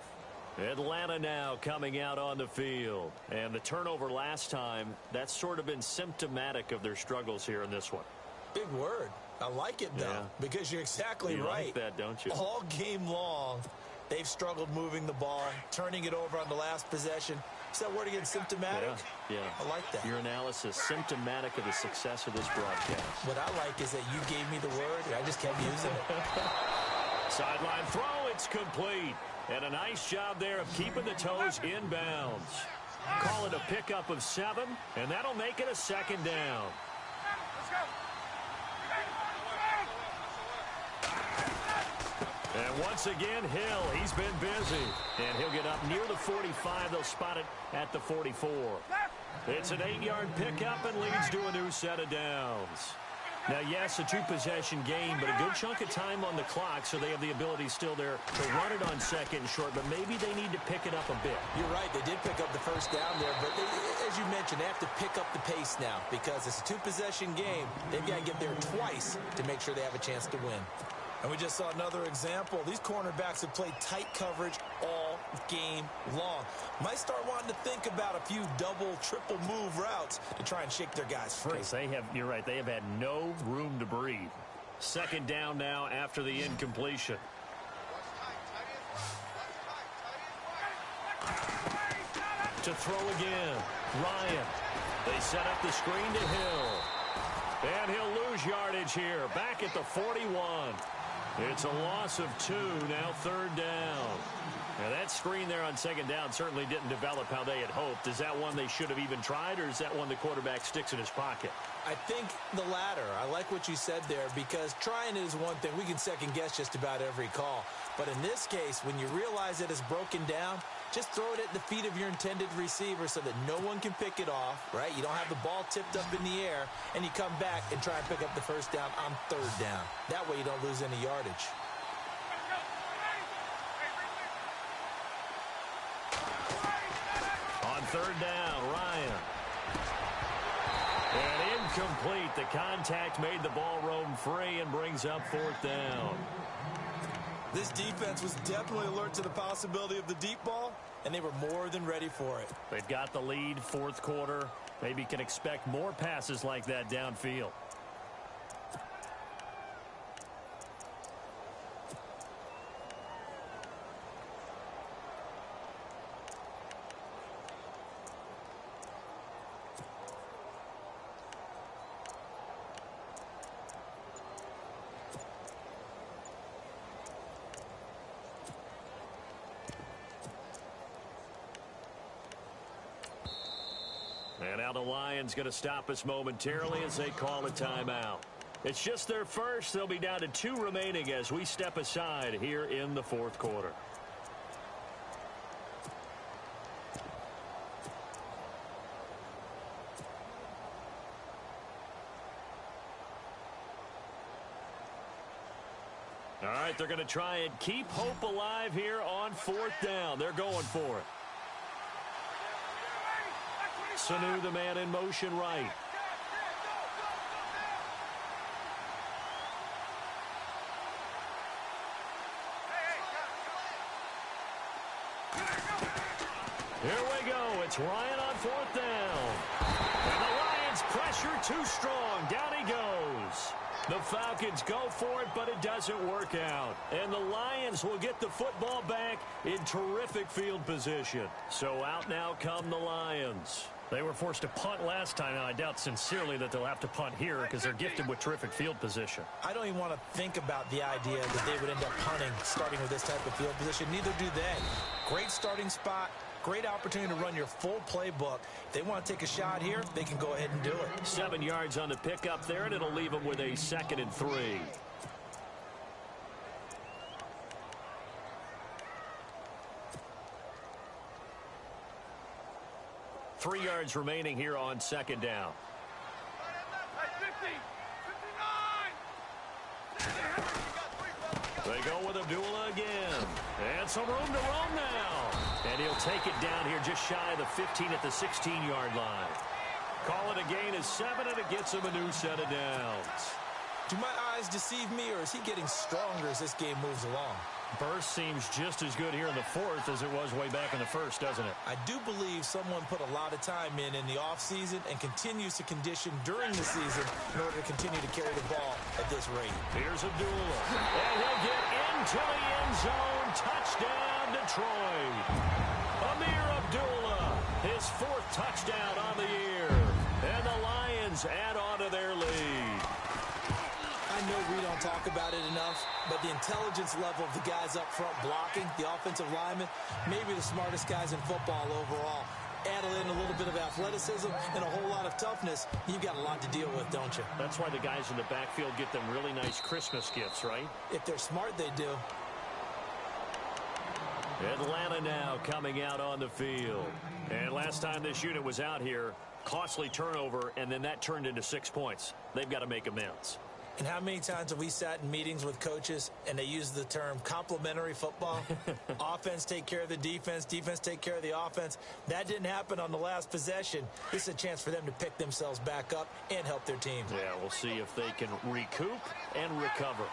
Atlanta now coming out on the field. And the turnover last time, that's sort of been symptomatic of their struggles here in this one. Big word. I like it, though, because you're exactly right. You like that, don't you? All game long, they've struggled moving the ball, turning it over on the last possession. Is that word again, symptomatic? Yeah. I like that. Your analysis, symptomatic of the success of this broadcast. What I like is that you gave me the word, and I just kept using it. Sideline throw, it's complete. And a nice job there of keeping the toes inbounds. Call it a pickup of 7, and that'll make it a second down. And once again, Hill, he's been busy. And he'll get up near the 45. They'll spot it at the 44. It's an 8-yard pickup and leads to a new set of downs. Now, yes, a two-possession game, but a good chunk of time on the clock, so they have the ability still there to run it on second and short, but maybe they need to pick it up a bit. You're right. They did pick up the first down there, but they, as you mentioned, they have to pick up the pace now because it's a two-possession game. They've got to get there twice to make sure they have a chance to win. And we just saw another example. These cornerbacks have played tight coverage all game long. Might start wanting to think about a few double, triple move routes to try and shake their guys free. You're right, they have had no room to breathe. Second down now after the incompletion. To throw again, Ryan. They set up the screen to Hill. And he'll lose yardage here, back at the 41. It's a loss of 2, now 3rd down. Now that screen there on 2nd down certainly didn't develop how they had hoped. Is that one they should have even tried, or is that one the quarterback sticks in his pocket? I think the latter. I like what you said there, because trying it is one thing. We can second guess just about every call. But in this case, when you realize that it's broken down, just throw it at the feet of your intended receiver so that no one can pick it off, right? You don't have the ball tipped up in the air, and you come back and try and pick up the 1st down on 3rd down. That way you don't lose any yardage. On 3rd down, Ryan. And incomplete. The contact made the ball roam free and brings up 4th down. This defense was definitely alert to the possibility of the deep ball, and they were more than ready for it. They've got the lead, 4th quarter. Maybe can expect more passes like that downfield. And now the Lions going to stop us momentarily as they call a timeout. It's just their first. They'll be down to 2 remaining as we step aside here in the 4th quarter. All right, they're going to try and keep hope alive here on 4th down. They're going for it. Sanu, the man in motion right. Here we go. It's Ryan on 4th down. And the Lions pressure too strong. Down he goes. The Falcons go for it, but it doesn't work out. And the Lions will get the football back in terrific field position. So out now come the Lions. They were forced to punt last time. Now, I doubt sincerely that they'll have to punt here because they're gifted with terrific field position. I don't even want to think about the idea that they would end up punting starting with this type of field position. Neither do they. Great starting spot. Great opportunity to run your full playbook. If they want to take a shot here, they can go ahead and do it. 7 yards on the pickup there, and it'll leave them with a 2nd and 3. Three yards remaining here on 2nd down. They go with Abdullah again. And some room to roam now. And he'll take it down here just shy of the 15 at the 16-yard line. Call it a gain of 7, and it gets him a new set of downs. Do my eyes deceive me, or is he getting stronger as this game moves along? Burst seems just as good here in the 4th as it was way back in the 1st, doesn't it? I do believe someone put a lot of time in the offseason and continues to condition during the season in order to continue to carry the ball at this rate. Here's Abdullah. And he'll get into the end zone. Touchdown, Detroit. Amir Abdullah, his 4th touchdown on the year. And the Lions add on to their lead. I know we don't talk about it enough, but the intelligence level of the guys up front blocking, the offensive linemen, maybe the smartest guys in football overall. Add in a little bit of athleticism and a whole lot of toughness, you've got a lot to deal with, don't you? That's why the guys in the backfield get them really nice Christmas gifts, right? If they're smart, they do. Atlanta now coming out on the field. And last time this unit was out here, costly turnover, and then that turned into 6 points. They've got to make amends. And how many times have we sat in meetings with coaches and they use the term complementary football? Offense take care of the defense, defense take care of the offense. That didn't happen on the last possession. This is a chance for them to pick themselves back up and help their team. Yeah, we'll see if they can recoup and recover.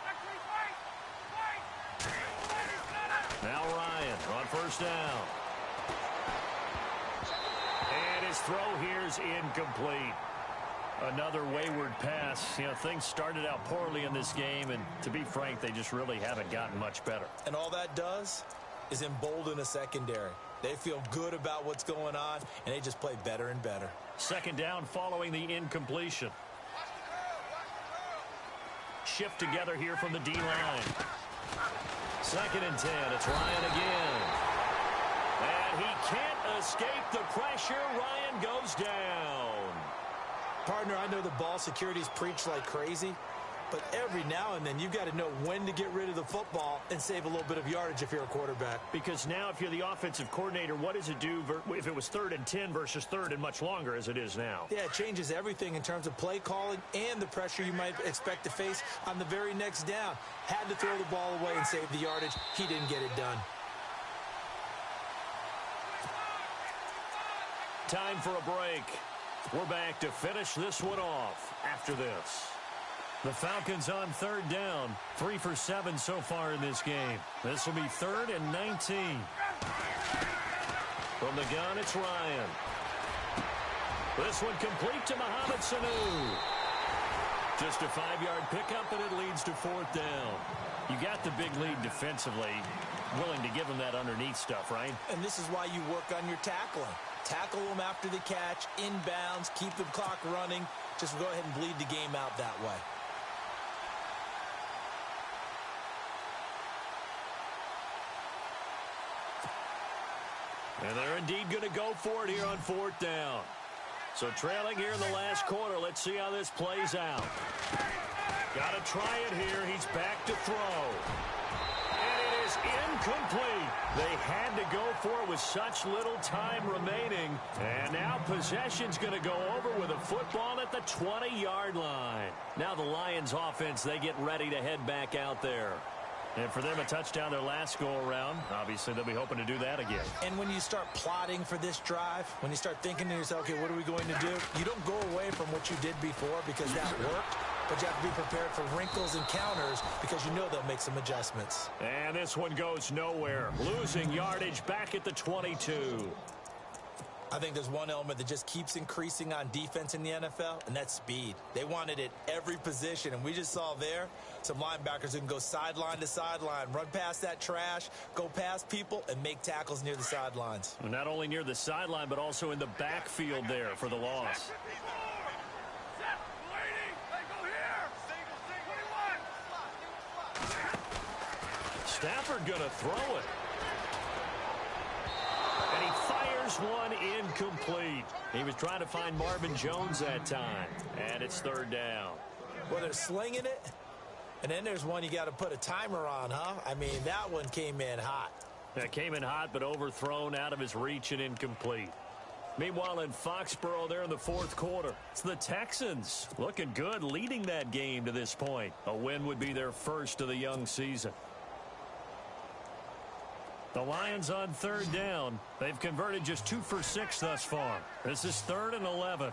Now Ryan on 1st down. And his throw here's incomplete. Another wayward pass. You know, things started out poorly in this game, and to be frank, they just really haven't gotten much better. And all that does is embolden a secondary. They feel good about what's going on, and they just play better and better. 2nd down following the incompletion. shift together here from the D-line. 2nd and 10. It's Ryan again. And he can't escape the pressure. Ryan goes down. Partner, I know the ball security's preached like crazy, but every now and then you've got to know when to get rid of the football and save a little bit of yardage if you're a quarterback. Because now if you're the offensive coordinator, what does it do if it was 3rd and 10 versus 3rd and much longer as it is now? Yeah, it changes everything in terms of play calling and the pressure you might expect to face on the very next down. Had to throw the ball away and save the yardage. He didn't get it done. Time for a break. We're back to finish this one off after this. The Falcons on 3rd down. 3 for 7 so far in this game. This will be 3rd and 19. From the gun, it's Ryan. This one complete to Mohamed Sanu. Just a 5-yard pickup, and it leads to 4th down. You got the big lead defensively. Willing to give them that underneath stuff, right? And this is why you work on your tackling. Tackle them after the catch, inbounds, keep the clock running. Just go ahead and bleed the game out that way. And they're indeed going to go for it here on 4th down. So trailing here in the last quarter. Let's see how this plays out. Got to try it here. He's back to throw. And it is incomplete. They had to go for it with such little time remaining. And now possession's going to go over with a football at the 20-yard line. Now the Lions offense, they get ready to head back out there. And for them, a touchdown their last go-around. Obviously, they'll be hoping to do that again. And when you start plotting for this drive, when you start thinking to yourself, okay, what are we going to do? You don't go away from what you did before because that worked. But you have to be prepared for wrinkles and counters because you know they'll make some adjustments. And this one goes nowhere. Losing yardage back at the 22. I think there's one element that just keeps increasing on defense in the NFL, and that's speed. They want it at every position, and we just saw there some linebackers who can go sideline to sideline, run past that trash, go past people, and make tackles near the sidelines. Not only near the sideline, but also in the backfield there for the loss. Stafford going to throw it. And he fires one incomplete. He was trying to find Marvin Jones that time. And it's 3rd down. Well, they're slinging it. And then there's one you got to put a timer on, huh? I mean, that one came in hot. That came in hot, but overthrown, out of his reach and incomplete. Meanwhile, in Foxborough there in the 4th quarter, it's the Texans looking good, leading that game to this point. A win would be their first of the young season. The Lions on 3rd down. They've converted just 2 for 6 thus far. This is 3rd and 11.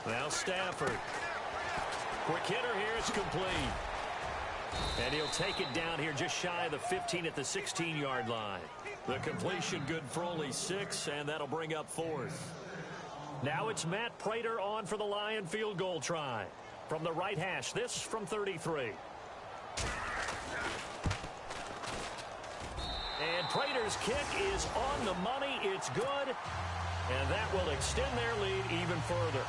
Now Stafford. Quick hitter here. It's complete. And he'll take it down here just shy of the 15 at the 16-yard line. The completion good for only 6, and that'll bring up 4th. Now it's Matt Prater on for the Lion field goal try. From the right hash, this from 33. And Prater's kick is on the money. It's good. And that will extend their lead even further.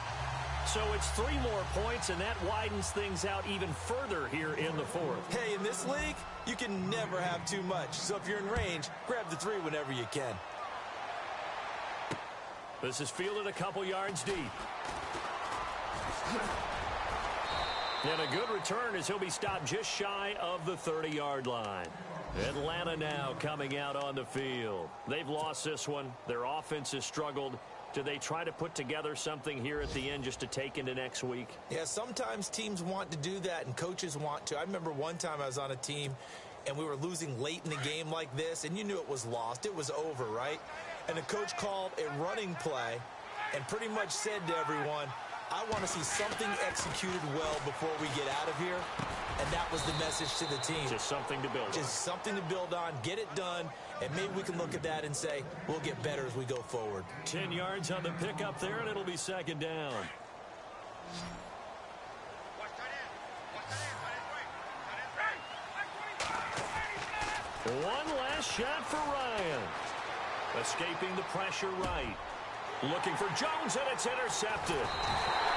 So it's 3 more points, and that widens things out even further here in the 4th. Hey, in this league, you can never have too much. So if you're in range, grab the 3 whenever you can. This is fielded a couple yards deep. And a good return as he'll be stopped just shy of the 30-yard line. Atlanta now coming out on the field. They've lost this one. Their offense has struggled. Do they try to put together something here at the end just to take into next week? Yeah, sometimes teams want to do that and coaches want to. I remember one time I was on a team and we were losing late in the game like this, and you knew it was lost. It was over, right? And the coach called a running play and pretty much said to everyone, I want to see something executed well before we get out of here. And that was the message to the team. Just something to build on. Just something to build on, get it done, and maybe we can look at that and say, we'll get better as we go forward. 10 yards on the pickup there, and it'll be 2nd down. One last shot for Ryan. Escaping the pressure right. Looking for Jones, and it's intercepted.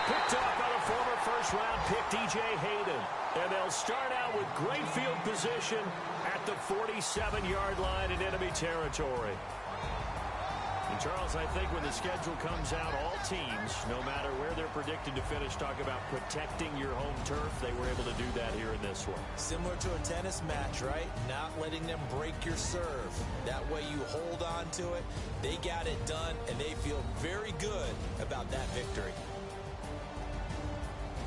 Picked off by the former first-round pick, DJ Hayden. And they'll start out with great field position at the 47-yard line in enemy territory. And Charles, I think when the schedule comes out, all teams, no matter where they're predicted to finish, talk about protecting your home turf. They were able to do that here in this one. Similar to a tennis match, right? Not letting them break your serve. That way you hold on to it. They got it done, and they feel very good about that victory.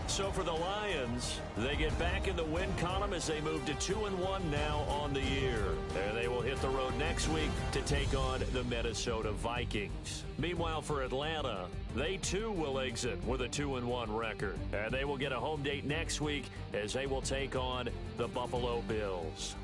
So for the Lions, they get back in the win column as they move to 2-1 now on the year. There they will hit the road next week to take on the Minnesota Vikings. Meanwhile, for Atlanta, they too will exit with a 2-1 record. And they will get a home date next week as they will take on the Buffalo Bills.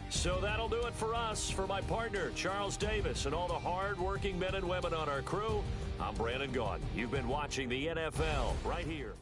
So that'll do it for us. For my partner, Charles Davis, and all the hard-working men and women on our crew, I'm Brandon Gaudin. You've been watching the NFL right here.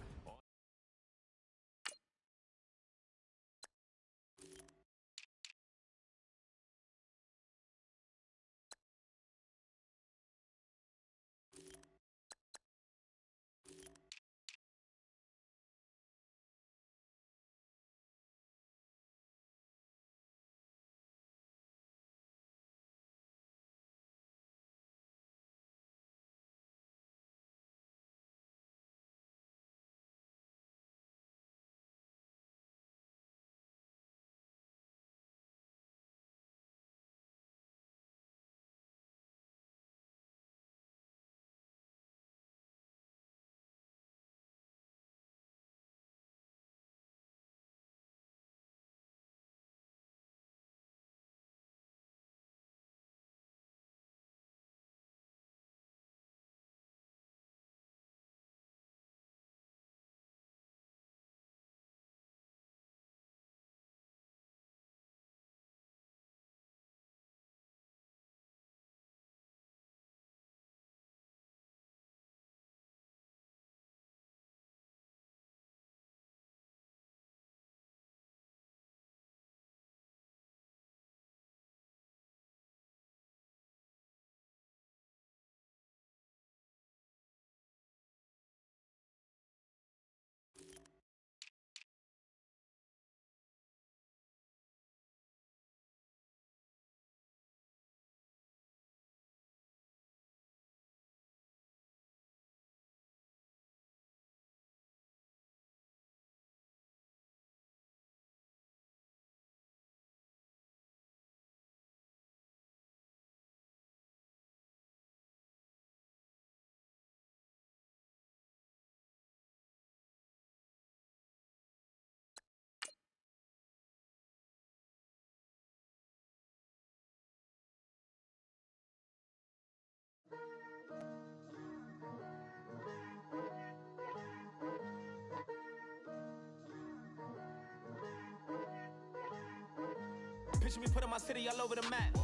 Picture me putting my city all over the map.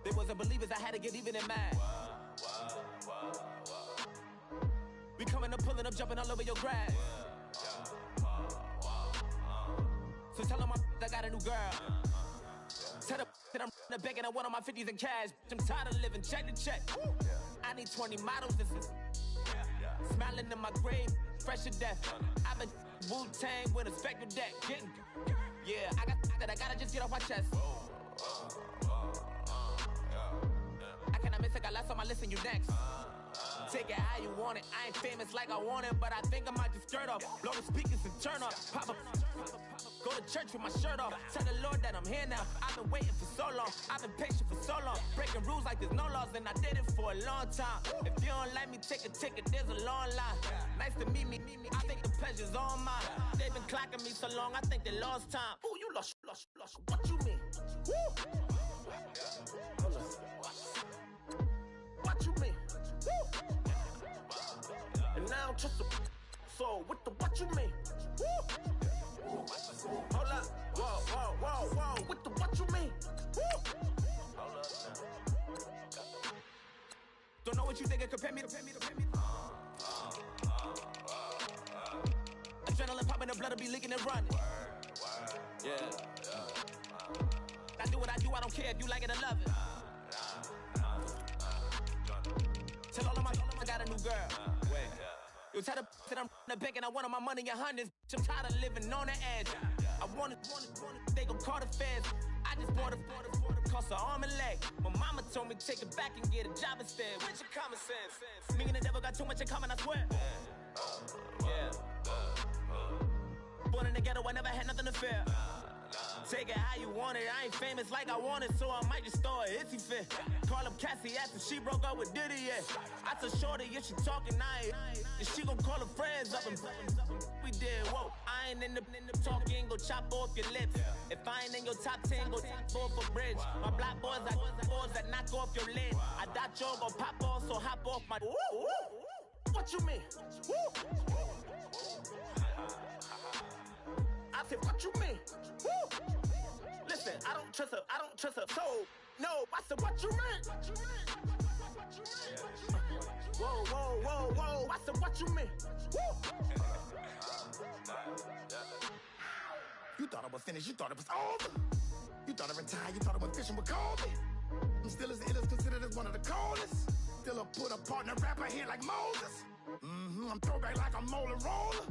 They wasn't believers, I had to get even in mad. We coming up, pulling up, jumping all over your grass. So tell them I got a new girl. Tell them that I'm in the bank and I want all my 50s in cash. I'm tired of living check to check. I need 20 models. This is smiling in my grave, fresh to death. I've been Wu-Tang with a spectral deck. Yeah, I gotta just get off my chest. I cannot miss, I got last on my list and you next. Take it how you want it. I ain't famous like I want it, but I think I might just skirt off. Blow the speakers and turn off. Pop up. Go to church with my shirt off. Tell the Lord that I'm here now. I've been waiting for so long. I've been patient for so long. Breaking rules like there's no laws, and I did it for a long time. If you don't like me, take a ticket. There's a long line. Nice to meet me. I think the pleasure's all mine. They've been clocking me so long, I think they lost time. Ooh, you lost. What you mean? Woo! Hold on. What you mean? Woo! And now I'm just a so what you mean? Woo! Hold up, whoa, what you mean? Woo! Hold up now. Don't know what you think, compare me. Adrenaline popping, the blood will be leaking and running. Yeah. I do what I do, I don't care if you like it or love it. Tell all of my I got a new girl. Wait. You tell the that I'm the bank and I want all my money in hundreds. I'm tired of living on the edge. I want it, they gon' call the feds. I just bought a cost an arm and leg. My mama told me take it back and get a job instead. Where's your common sense? Me and the devil got too much in common, I swear. Yeah. Born in the ghetto, I never had nothing to fear. Take it how you want it. I ain't famous like I want it, so I might just throw a hissy fit. Call up Cassie after she broke up with Diddy, yeah. I told Shorty if she talking, I ain't. And she gon' call her friends up and we did, whoa. I ain't in the talking, go chop off your lips. If I ain't in your top 10, go top 4 for bridge. My black boys, I boys that knock off your lid. I thought y'all gon' pop off, so hop off my. What you mean? I said, what you mean? Listen, I don't trust her soul. No, I said, what you mean? Whoa, I said, what you mean? You thought I was finished, you thought it was over. You thought I retired, you thought I went fishing with Kobe. I'm still as ill as considered as one of the coldest. Still a put a partner rapper here like Moses. I'm throwback like a molar roller.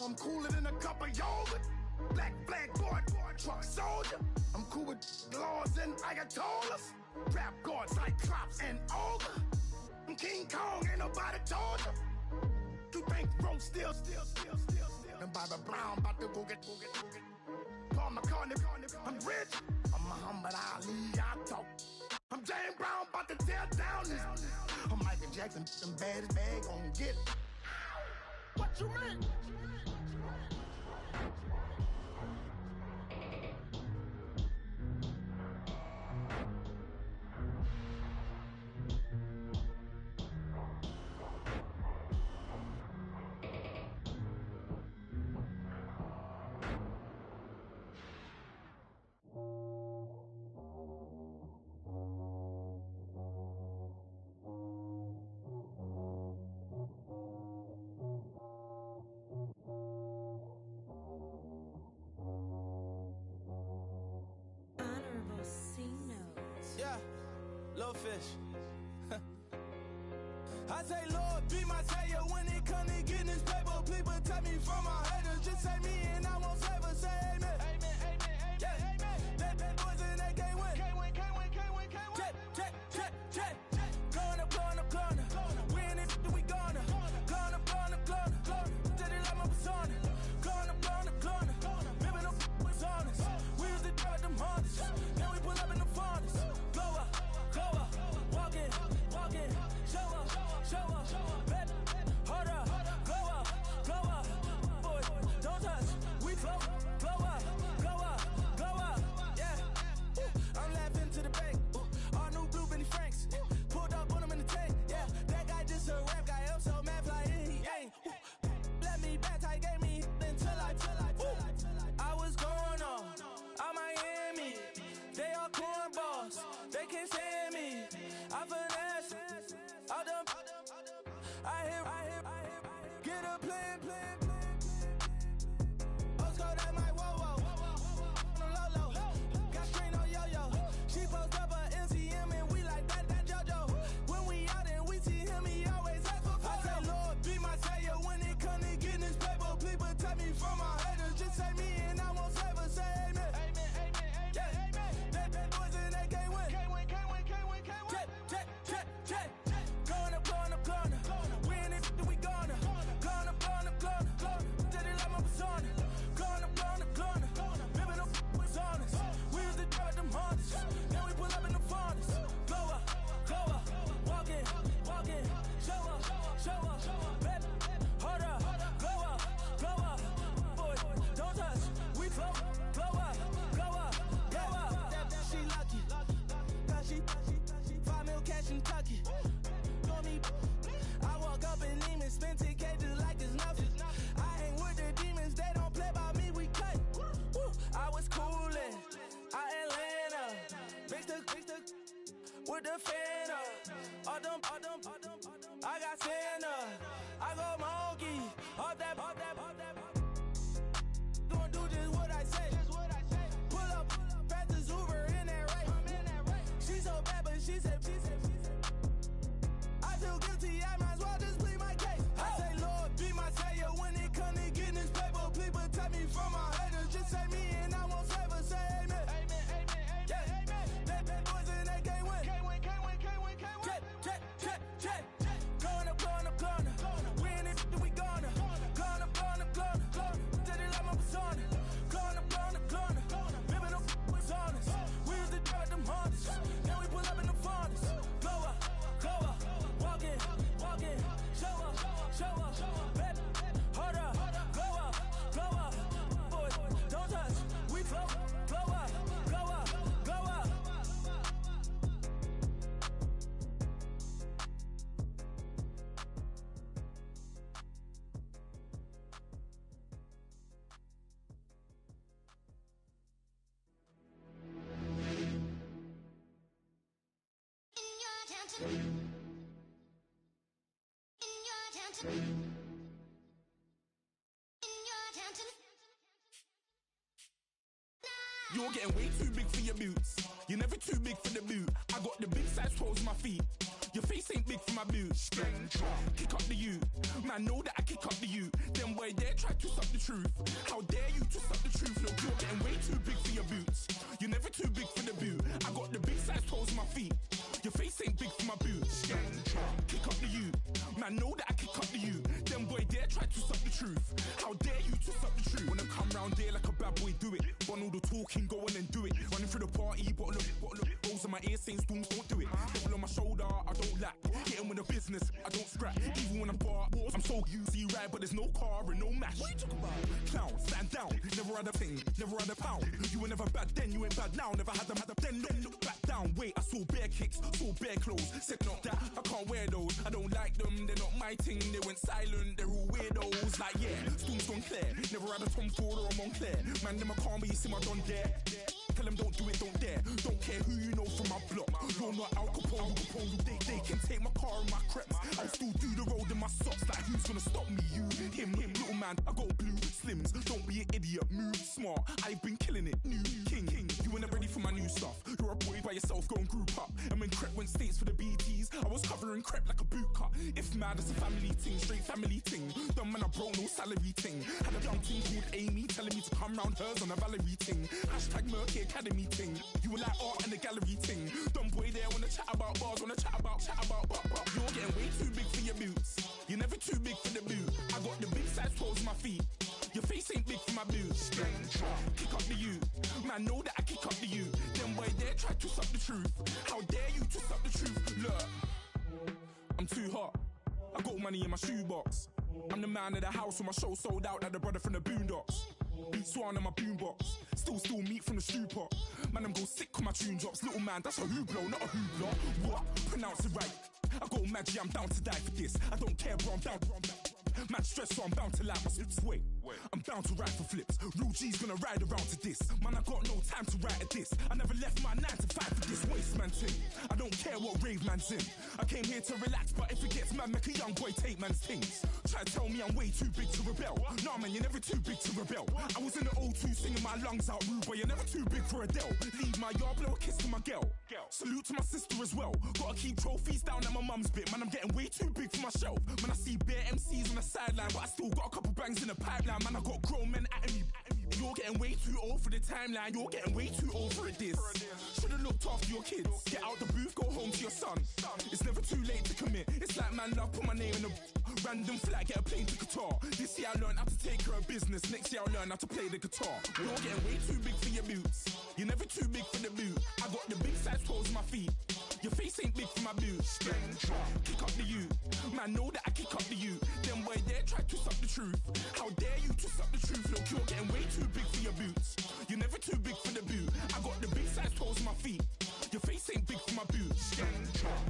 I'm cooler than a cup of yogurt. Black flag board, truck soldier. I'm cool with laws and Ayatollahs. Rap gods like Cyclops and Ogre. I'm King Kong, ain't nobody told you. You think Rose still. And Bobby Brown about to go get. Paul McCartney, I'm rich. I'm Muhammad Ali, I talk. I'm James Brown, about to tear down this. I'm Michael Jackson, them baddest bag gon' get it. What you mean? Little fish. I say, Lord, be my savior when it comes to getting this paper. Please protect me from my haters. Just say me and I won't save us. Say amen. Amen. That boys in that can't win. Check. Going up. Win it, we gonna. Going up. Did it like my persona. Going up. Ripping up was honest. We used to drive them Hondas. Now we pull up in the Fondas. Go up. Walking. Show up. Bet. Hold up. Go up. Boy, don't touch. We flow. Go up. Yeah. I'm laughing to the bank. All new blue Benny Franks. Pulled up on him in the tank. Yeah. That guy just a rap guy. I'm so mad flying. He ain't. Let me back. I gave me until I. I was going on Miami. They all cornballs. They can't stand me. I finesse. All them. I hear. Get a plan. Let's go that my whoa. Low. Got strain on yo. She post up a MCM and we like that JoJo. When we out and we see him, he always ask for photo. I say, Lord, be my savior when it comes to getting this paper. Please protect me from my haters. Just say me and I won't save us. Say amen. That boys in that can't win. Check. Going up. Win it, we gonna. Going up. Did it like my persona. Going up. Ripping up was honest. We used to drive them Hondas. Now we pull up in the Fondas. Go up. Walking. Show up. Bet. Hold up. Go up. Boy, don't touch. We flow. Go up. She lucky. Cause she 5 mil cash in Tucky. Call me. I walk up in demons, spend 10K just like it's nothing. I hang with the demons, they don't play by me, we cut. I was coolin', Atlanta. Mixed with the fan up. All them I got Santa, I go monkey, all that. Gonna do just what I say. Pull up, practice Uber in that race. She so bad, but she said. I feel guilty, I might as well just plead my case. I say, Lord, be my savior when it come to getting this paper. Please protect me from my haters. Just say me and I won't favor. Say amen. That boys and they can't win. Check. Gonna. Win it, we gonna. Gonna. Tell it like my persona. Gonna. Ripping them was honest. We used to drug them hardest. Now we pull up in the furnace. Glow up. Walking. Show up. Baby, hold up. Glow up. Boys, don't touch. We flow. Glow up. You're getting way too big for your boots. You're never too big for the boot. I got the big size toes on my feet. Your face ain't big for my boots. Kick up the you. Man, know that I kick up the you. Them boy there try to suck the truth. How dare you to suck the truth? Look, you're getting way too big for your boots. You're never too big for the boot. I got the big size toes on my feet. Your face ain't big for my boots. Kick up the you. Man, know that I kick up the you. Them boy there try to suck the truth. How dare you to suck the truth? When I come round there like a bad boy, do it. Want all the talking, go on and do it. Running through the party, bottle up. Rolls in my ear saying storms, don't do it. Devil on my shoulder, I don't lack. Getting with the business, I don't scrap. Even when I'm bar, I'm so easy right, but there's no car and no match. What you talking about? Clown, stand down. Never had a thing, never had a pound. You were never bad then, you ain't bad now. Never had them, then look back down. Wait, I saw bare kicks, saw bare clothes. Said not that, I can't wear those. I don't like them, they're not my thing. They went silent, they're all weirdos. Like yeah, storm's gone clear. Never had a Tom Ford or a Montclair. Man, them I can't be, you see my don there. Tell them don't do it, don't dare. Don't care who you know from my block. You're not Al Capone. They can take my car and my crepes. I'll still do the road in my socks. Like who's gonna stop me? You, him, little man. I got blue slims. Don't be an idiot. Move smart. I've been killing it. New king. You were never ready for my new stuff. You're a boy by yourself. Go and group up. And when Crep went states for the BTs, I was covering Crep like a boot cut. If mad, it's a family thing. Straight family thing. Dumb man, I broke no salary thing. Had a young thing called Amy telling me to come round hers on a Valerie thing. Hashtag Murky Academy thing. You were like art and the gallery thing. Dumb boy there wanna chat about bars, wanna chat about. You're getting way too big for your boots. You're never too big for the boot. I got the big size toes on my feet. Your face ain't big for my boots. Kick up the you. Man, know that I kick up the you. Them boy there try to suck the truth. How dare you to suck the truth? Look, I'm too hot. I got money in my shoebox. I'm the man of the house when my show sold out like the brother from the Boondocks. Beat Swan in my boombox. Still meat from the stew pot. Man, I'm go sick when my tune drops. Little man, that's a hooplo, not a hoopla. What? Pronounce it right. I got Maggie, I'm down to die for this. I don't care, bro, I'm down. Man stressed, so I'm bound to like my slips. Wait, I'm bound to ride for flips. Real G's gonna ride around to this. Man, I got no time to write at this. I never left my 9 to 5 for this waste man thing. I don't care what rave man's in. I came here to relax, but if it gets mad, make a young boy take man's things. Try to tell me I'm way too big to rebel. Nah, man, you're never too big to rebel. I was in the O2 singing my lungs out rude, but you're never too big for Adele. Leave my yard, blow a kiss to my girl. Salute to my sister as well. Gotta keep trophies down at my mum's bit. Man, I'm getting way too big for my shelf. Man, I see bare MCs on the sideline, but I still got a couple bangs in the pipeline. Man, I got grown men at me. You're getting way too old for the timeline. You're getting way too old for a diss. Should've looked after your kids. Get out the booth, go home to your son. It's never too late to commit. It's like man love, put my name in a random flat, get a plane to Qatar. This year I learned how to take care of business. Next year I'll learn how to play the guitar. You're getting way too big for your boots. You're never too big for the boot. I got the big size toes on my feet. Your face ain't big for my boots. Kick up the you. Man, know that I kick up the you. Them boy there try to suck the truth. How dare you to suck the truth? Look, you're getting way too big for your boots. You're never too big for the boot. I got the big size toes on my feet. Your face ain't big for my boots.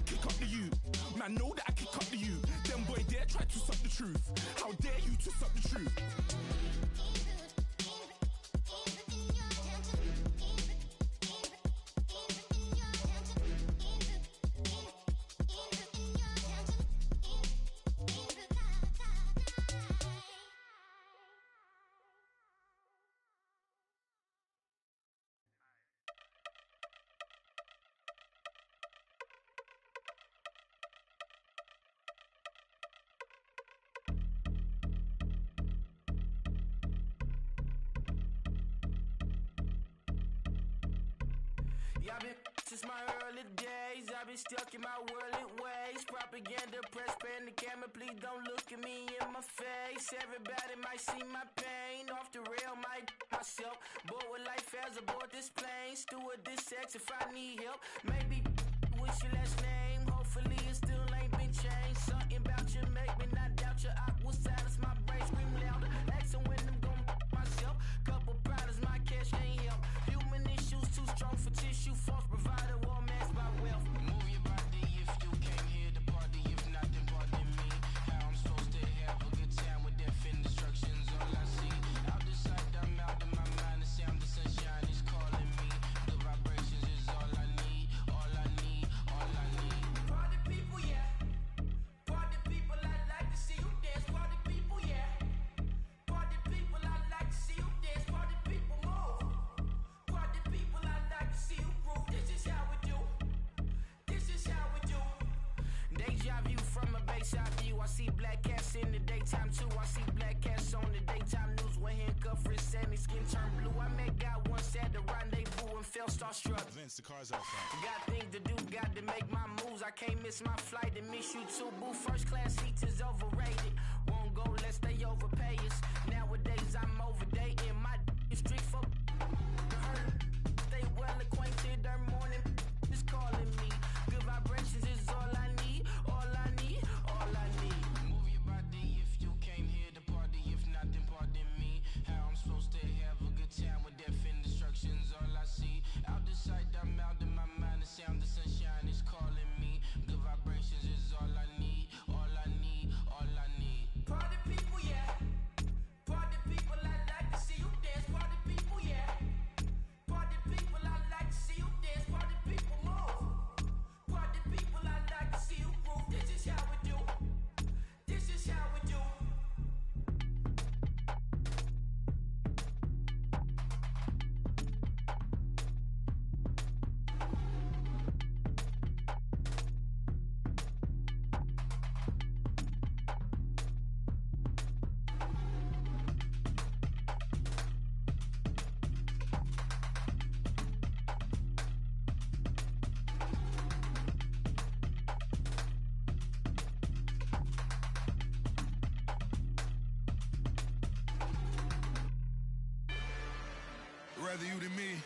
Kick up the you. Man, know that I kick up the you. Them boy there try to suck the truth. How dare you to suck the truth? Yeah, I've been since my early days. I've been stuck in my worldly ways. Propaganda, press, pan the camera. Please don't look at me in my face. Everybody might see my pain. Off the rail, might myself. Bored with life as aboard this plane. Steward this sex if I need help. Maybe what's your last name? Hopefully it still ain't been changed. Something about you make me not doubt you. I will silence my brain, scream louder. Asking when I'm gon' myself. Couple problems, my cash ain't help. Human issues too strong for tissue. False provider, war mask by wealth. Move your body if you came here to party. If not, then pardon me. How I'm supposed to have a good time with death and destruction's all I see. Out the sight, I'm out of my mind. The sound of sunshine is calling me. The vibrations is all I need. All I need, all I need. Party people, yeah. Party people, I like to see you dance. Party people, yeah. Party people, I like to see you dance. Party people, move. Party people, I like to see you groove. This is how we do. This is how we do. Deja view from a bayside view. I see black cats in the daytime too. I see black cats on the daytime news. When handcuffed, wrist and his skin turned blue. I met God once at the rendezvous and felt starstruck. Vince, the car's outside. Got things to do, got to make my moves. I can't miss my flight and miss you too, boo. First class seats is overrated. Won't go lest they overpay us. Nowadays I'm overdating. My is strict for stay well acquainted. Their morning is calling me. Good vibrations is all I need. All I need, all I need. Move your body if you came here to party. If not, then pardon me. How I'm supposed to have a good time with death and destruction's all I see. Out the sight, I'm out of my mind. The sound of sunshine is calling me. Good vibrations is all I need. All I need, all I need. Party people, yeah. Party people, I like to see you dance. Party people, yeah. Party people, I like to see you dance. Party people, move. Party people, I like to see you groove. This is how we do. This is how we do. Rather you than me.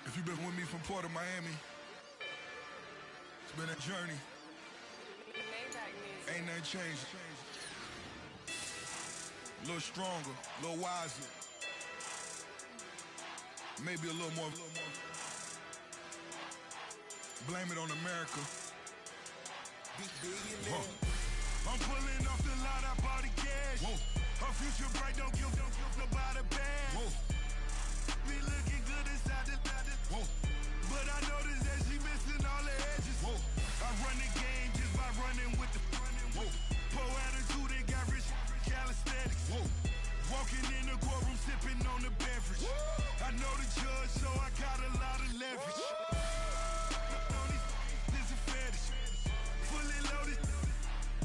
If you've been with me from Port of Miami, it's been a journey. Ain't nothing changed. A little stronger, a little wiser. Maybe a little more. Blame it on America. I'm pulling off the lot, I bought the cash. Whoa. Her future bright, don't give nobody bad. Whoa. Be looking good inside the whoa. But I noticed that she missing all the edges. Whoa. I run the game just by running with the whoa. Poor attitude and got rich calisthenics. Whoa. Walking in the courtroom sipping on the beverage. Whoa. I know the judge, so I got a lot of leverage. This is a fetish. Fully loaded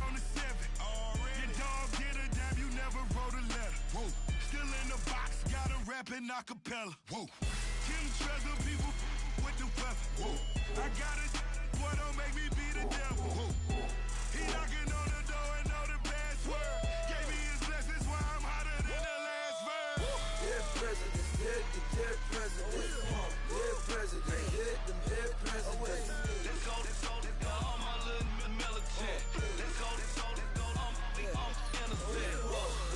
on the 7. Your dog get a dime, you never wrote a letter. Whoa. Still in the box, got a rapping acapella. Whoa. Kim treasure people with the weapon. Whoa. I got it, boy, don't make me be the devil. Whoa. He knocking on the door and know the password. Gave me his blessings while I'm hotter than the last verse. Dead presidents, dead presidents. Dead presidents, dead presidents. Let's go, all my little militant. Let's go, I'm innocent.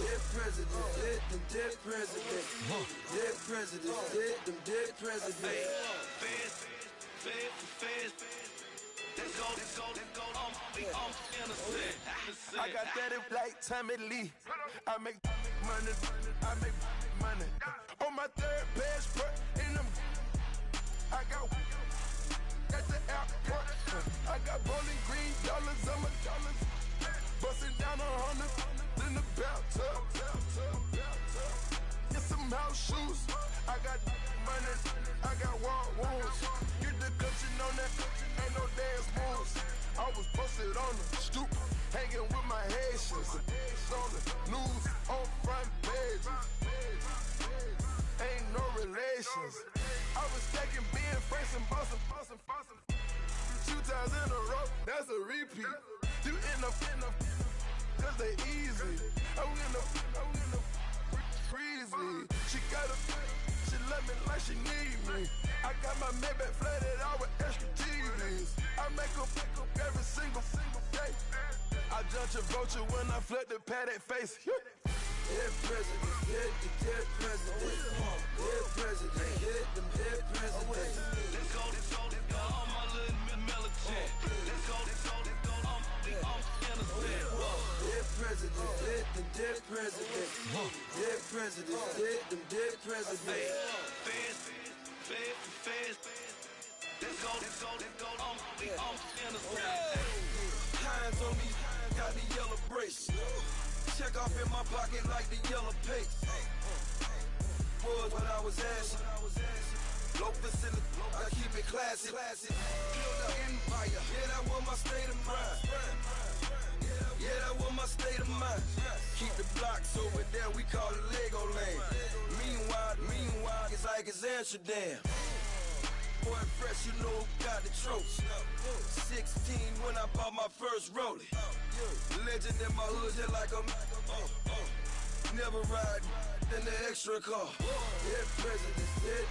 Dead presidents, dead presidents. Dead presidents, dead presidents. Feds. Let's go, I'm innocent. I got that like Tommy Lee. I make money. On my third passport, and I got the airport. I got bowling green dollars on my dollars. Busting down 100 in the bathtub. Get some house shoes. I got money. I got war wounds. Get the cushion on that. Ain't no dance moves. I was posted on the stoop, hanging with my Haitians. On the news, on front pages. Ain't no relations. I was stacking times in a row, that's a repeat. You end up, cause they easy. I win the freezy. She love me like she need me. I got my Maybach flooded out with extra TVs. I make her every single day. I judge a vulture when I flood the padded face. Dead president, dead president. Dead president, hit them dead presidents. Let's go, all my little militant. Let's go, I'm innocent. Dead president, hit them dead presidents. Dead president, hit them dead presidents. Fast. Let's go, I'm innocent. Hands on me, got the yellow brace. Check off in my pocket like the yellow paste. Was what I was asking. Low facility, I keep it classy. Build an empire, yeah, that was my state of mind. Yeah, that was my state of mind. Keep the blocks over there, we call it Lego land. Meanwhile, it's like it's Amsterdam. Boy, fresh, you know who got the trophy. 16 when I bought my first rollie. Legend in my hood, just like a never ride in the extra car. Dead presidents, dead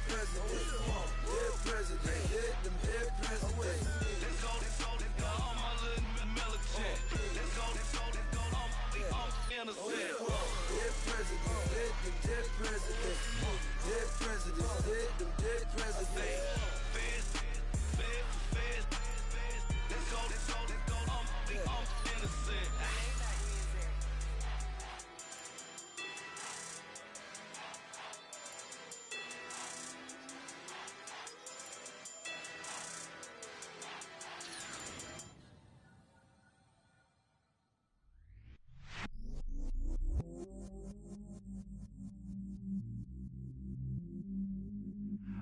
presidents. Dead president, hit them dead presidents. Let's go, all my little militant. Let's go, I'm innocent. Dead president, hit them dead presidents. Dead presidents, hit them dead presidents. Fast. Let's go, I'm innocent.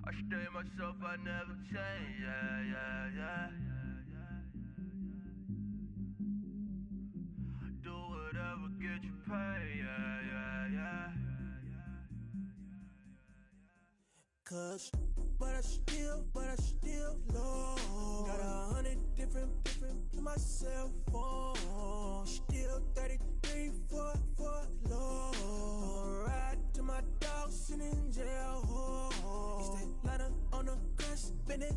I stay myself, I never change, yeah. Do whatever, get you paid, yeah. Cause, but I still low. Got 100 different in my cell phone. Still 33 for low. Ride to my dog sitting in jail. Stay lighter on the grass, spin it